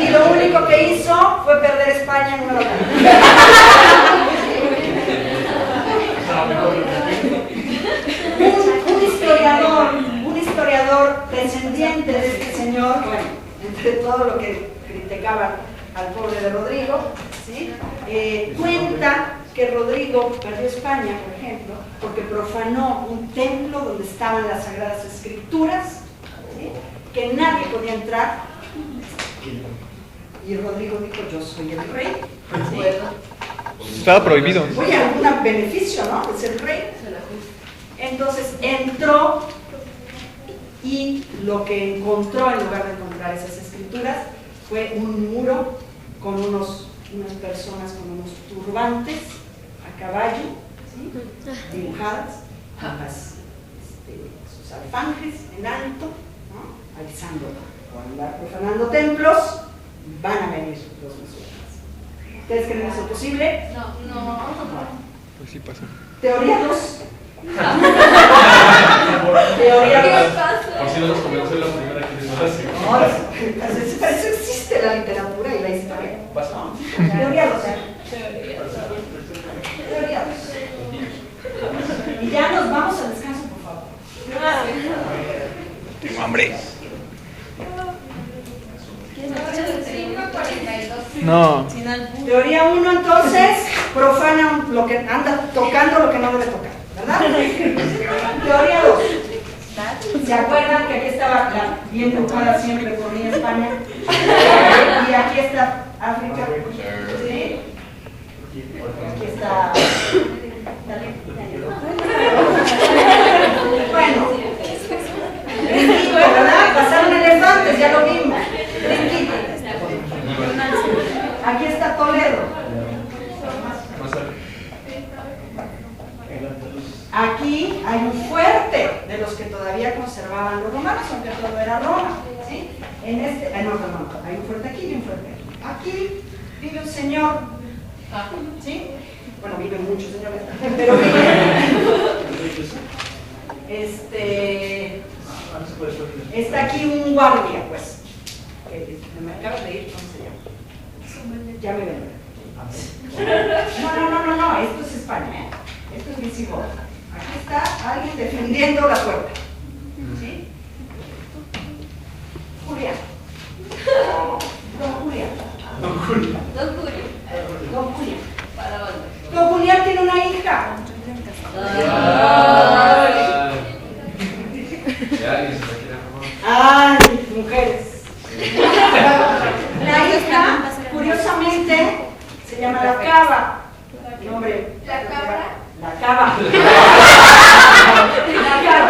Speaker 1: Y lo único que hizo fue perder España en una batalla. Un historiador descendiente de este señor, bueno, entre todo lo que criticaban al pobre de Rodrigo, ¿sí? Cuenta que Rodrigo perdió España, por ejemplo, porque profanó un templo donde estaban las Sagradas Escrituras, ¿sí? Que nadie podía entrar, y Rodrigo dijo: yo soy el rey, ¿sí?
Speaker 8: Estaba prohibido.
Speaker 1: Oye, algún beneficio, ¿no? Es el rey. Entonces entró y lo que encontró, en lugar de encontrar esas escrituras, fue un muro con unas personas con unos turbantes a caballo, ¿sí? Dibujadas con sus alfanjes en alto, ¿no? Avisando: por andar profanando templos, van a venir los musulmanes. ¿Ustedes creen eso posible?
Speaker 10: No.
Speaker 8: Pues sí pasó.
Speaker 1: Teoría 2. Teoría 2.
Speaker 6: Por si no nos comenzó la primera que les
Speaker 1: Para eso existe la literatura y la historia. Teoría 2. Teoría 2. Y ya nos vamos al descanso, por favor.
Speaker 8: Tengo hambre. No.
Speaker 1: Teoría 1, entonces, profana lo que anda tocando lo que no debe tocar, ¿verdad? Teoría 2. ¿Se acuerdan que aquí estaba bien tocada siempre por mí España? Y aquí está África. ¿Sí? Aquí está. Bueno, brinquito, ¿verdad? Pasaron elefantes, ya lo vimos. Brinquito. Aquí está Toledo. Aquí hay un fuerte de los que todavía conservaban los romanos, aunque todo era Roma, ¿sí? En este, no, hay un fuerte aquí y un fuerte aquí. Aquí vive un señor, ¿sí? Bueno, viven muchos señores, pero vive. Está aquí un guardia, pues. Me acabas de ir, ¿cómo se llama? Ya me ven. No, esto es España, ¿eh? Esto es visigodo. Aquí está alguien defendiendo la puerta. ¿Sí? Julián. Don Julián. Don Julián tiene una hija. Ay, mujeres. La hija, curiosamente, se llama La Cava. Nombre.
Speaker 10: ¿La cabra?
Speaker 1: La Cava. La Cava.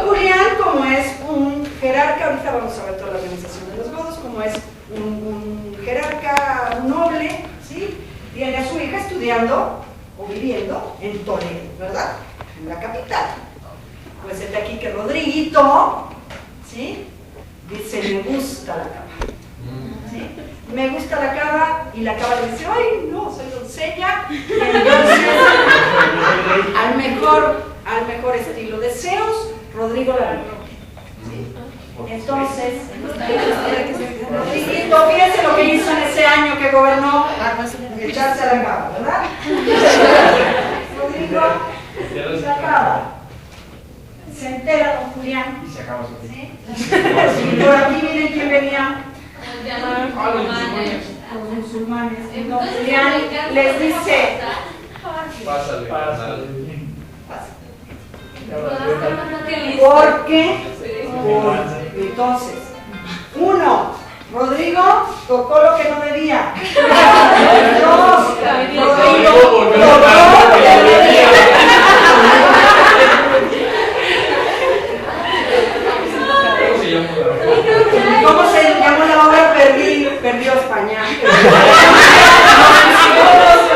Speaker 1: Julián, como es un jerarca, ahorita vamos a ver toda la organización de los godos, como es un jerarca noble, ¿sí? Tiene a su hija estudiando o viviendo en Toledo, ¿verdad? En la capital. Pues está aquí que Rodriguito, ¿sí? Dice, me gusta la cava. ¿Sí? Me gusta la cava, y la cava le dice, ay, no, soy doncella. Y entonces, al mejor estilo de Zeus, Rodrigo la ganó. ¿Sí? Entonces, Rodriguito, fíjense lo que hizo en ese año que gobernó, echarse a la cava, ¿verdad? Rodrigo se acaba. Se entera don Julián.
Speaker 9: Y se acaba su vida.
Speaker 1: ¿Sí? Y por aquí miren quién venía. Los musulmanes. Y don Julián les dice,
Speaker 8: Pásale.
Speaker 1: ¿por qué? Entonces, uno, Rodrigo tocó lo que no debía. Dos, Rodrigo tocó lo que no debía. ¿Cómo se llamó la obra? Perdió España.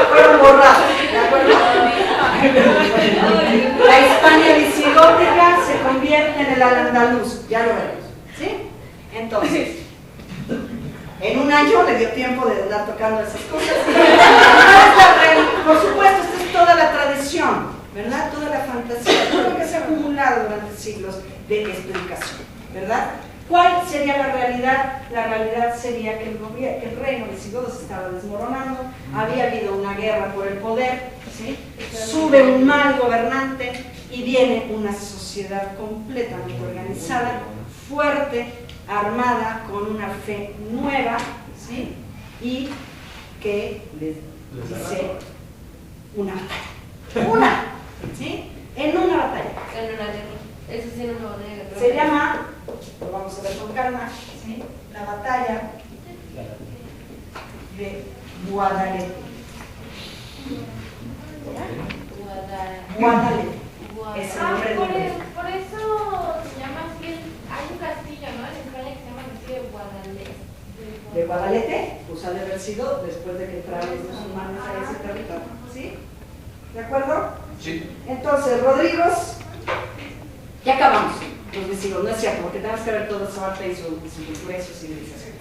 Speaker 1: Fueron borrados, ¿de acuerdo? La España visigótica se convierte en el al-andaluz, ya lo veremos, ¿sí? Entonces, en un año le dio tiempo de andar tocando esas cosas. Por supuesto, esta es toda la tradición, ¿verdad? Toda la fantasía, todo lo que se ha acumulado durante siglos de explicación, ¿verdad? ¿Cuál sería la realidad? La realidad sería que el reino visigodo se estaba desmoronando, había habido una guerra por el poder, ¿sí? Sube un mal gobernante y viene una sociedad completamente organizada, fuerte, armada, con una fe nueva, ¿sí? Y que les dice una batalla. ¿Sí? En una batalla.
Speaker 10: En una guerra. Eso sí, en una batalla.
Speaker 1: Se llama, lo vamos a ver con calma, ¿sí? La batalla de Guadalete. Guadalete. Es el nombre del
Speaker 10: por
Speaker 1: lugar.
Speaker 10: eso se llama así. Hay un castillo, ¿no? En España que se llama castillo de Guadalete.
Speaker 1: De Guadalete, pues ha de haber sido después de que entraron los musulmanes a ese territorio. ¿Sí? ¿De acuerdo?
Speaker 8: Sí.
Speaker 1: Entonces, Rodrigo, ya acabamos los visigodos, no es cierto, porque tenemos que ver toda esa parte y su cultura y su civilización.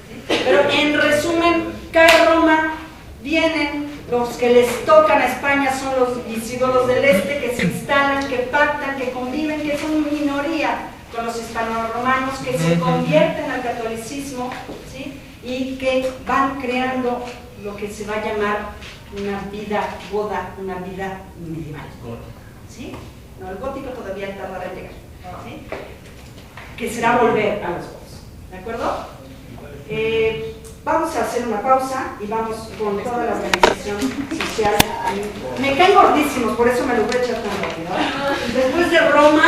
Speaker 1: ¿Sí? Pero en resumen, cae Roma, vienen los que les tocan a España, son los visigodos del este, que se instalan, que pactan, que conviven, que son minoría con los hispano-romanos, que se convierten al catolicismo, ¿sí? Y que van creando lo que se va a llamar una vida goda, una vida medieval. ¿Sí? No, el gótico todavía tardará en llegar. ¿Sí? Que será volver a los godos. ¿De acuerdo? Vamos a hacer una pausa y vamos con toda la organización social. Me caen gordísimos, por eso me lo voy a echar tan rápido. Después de Roma.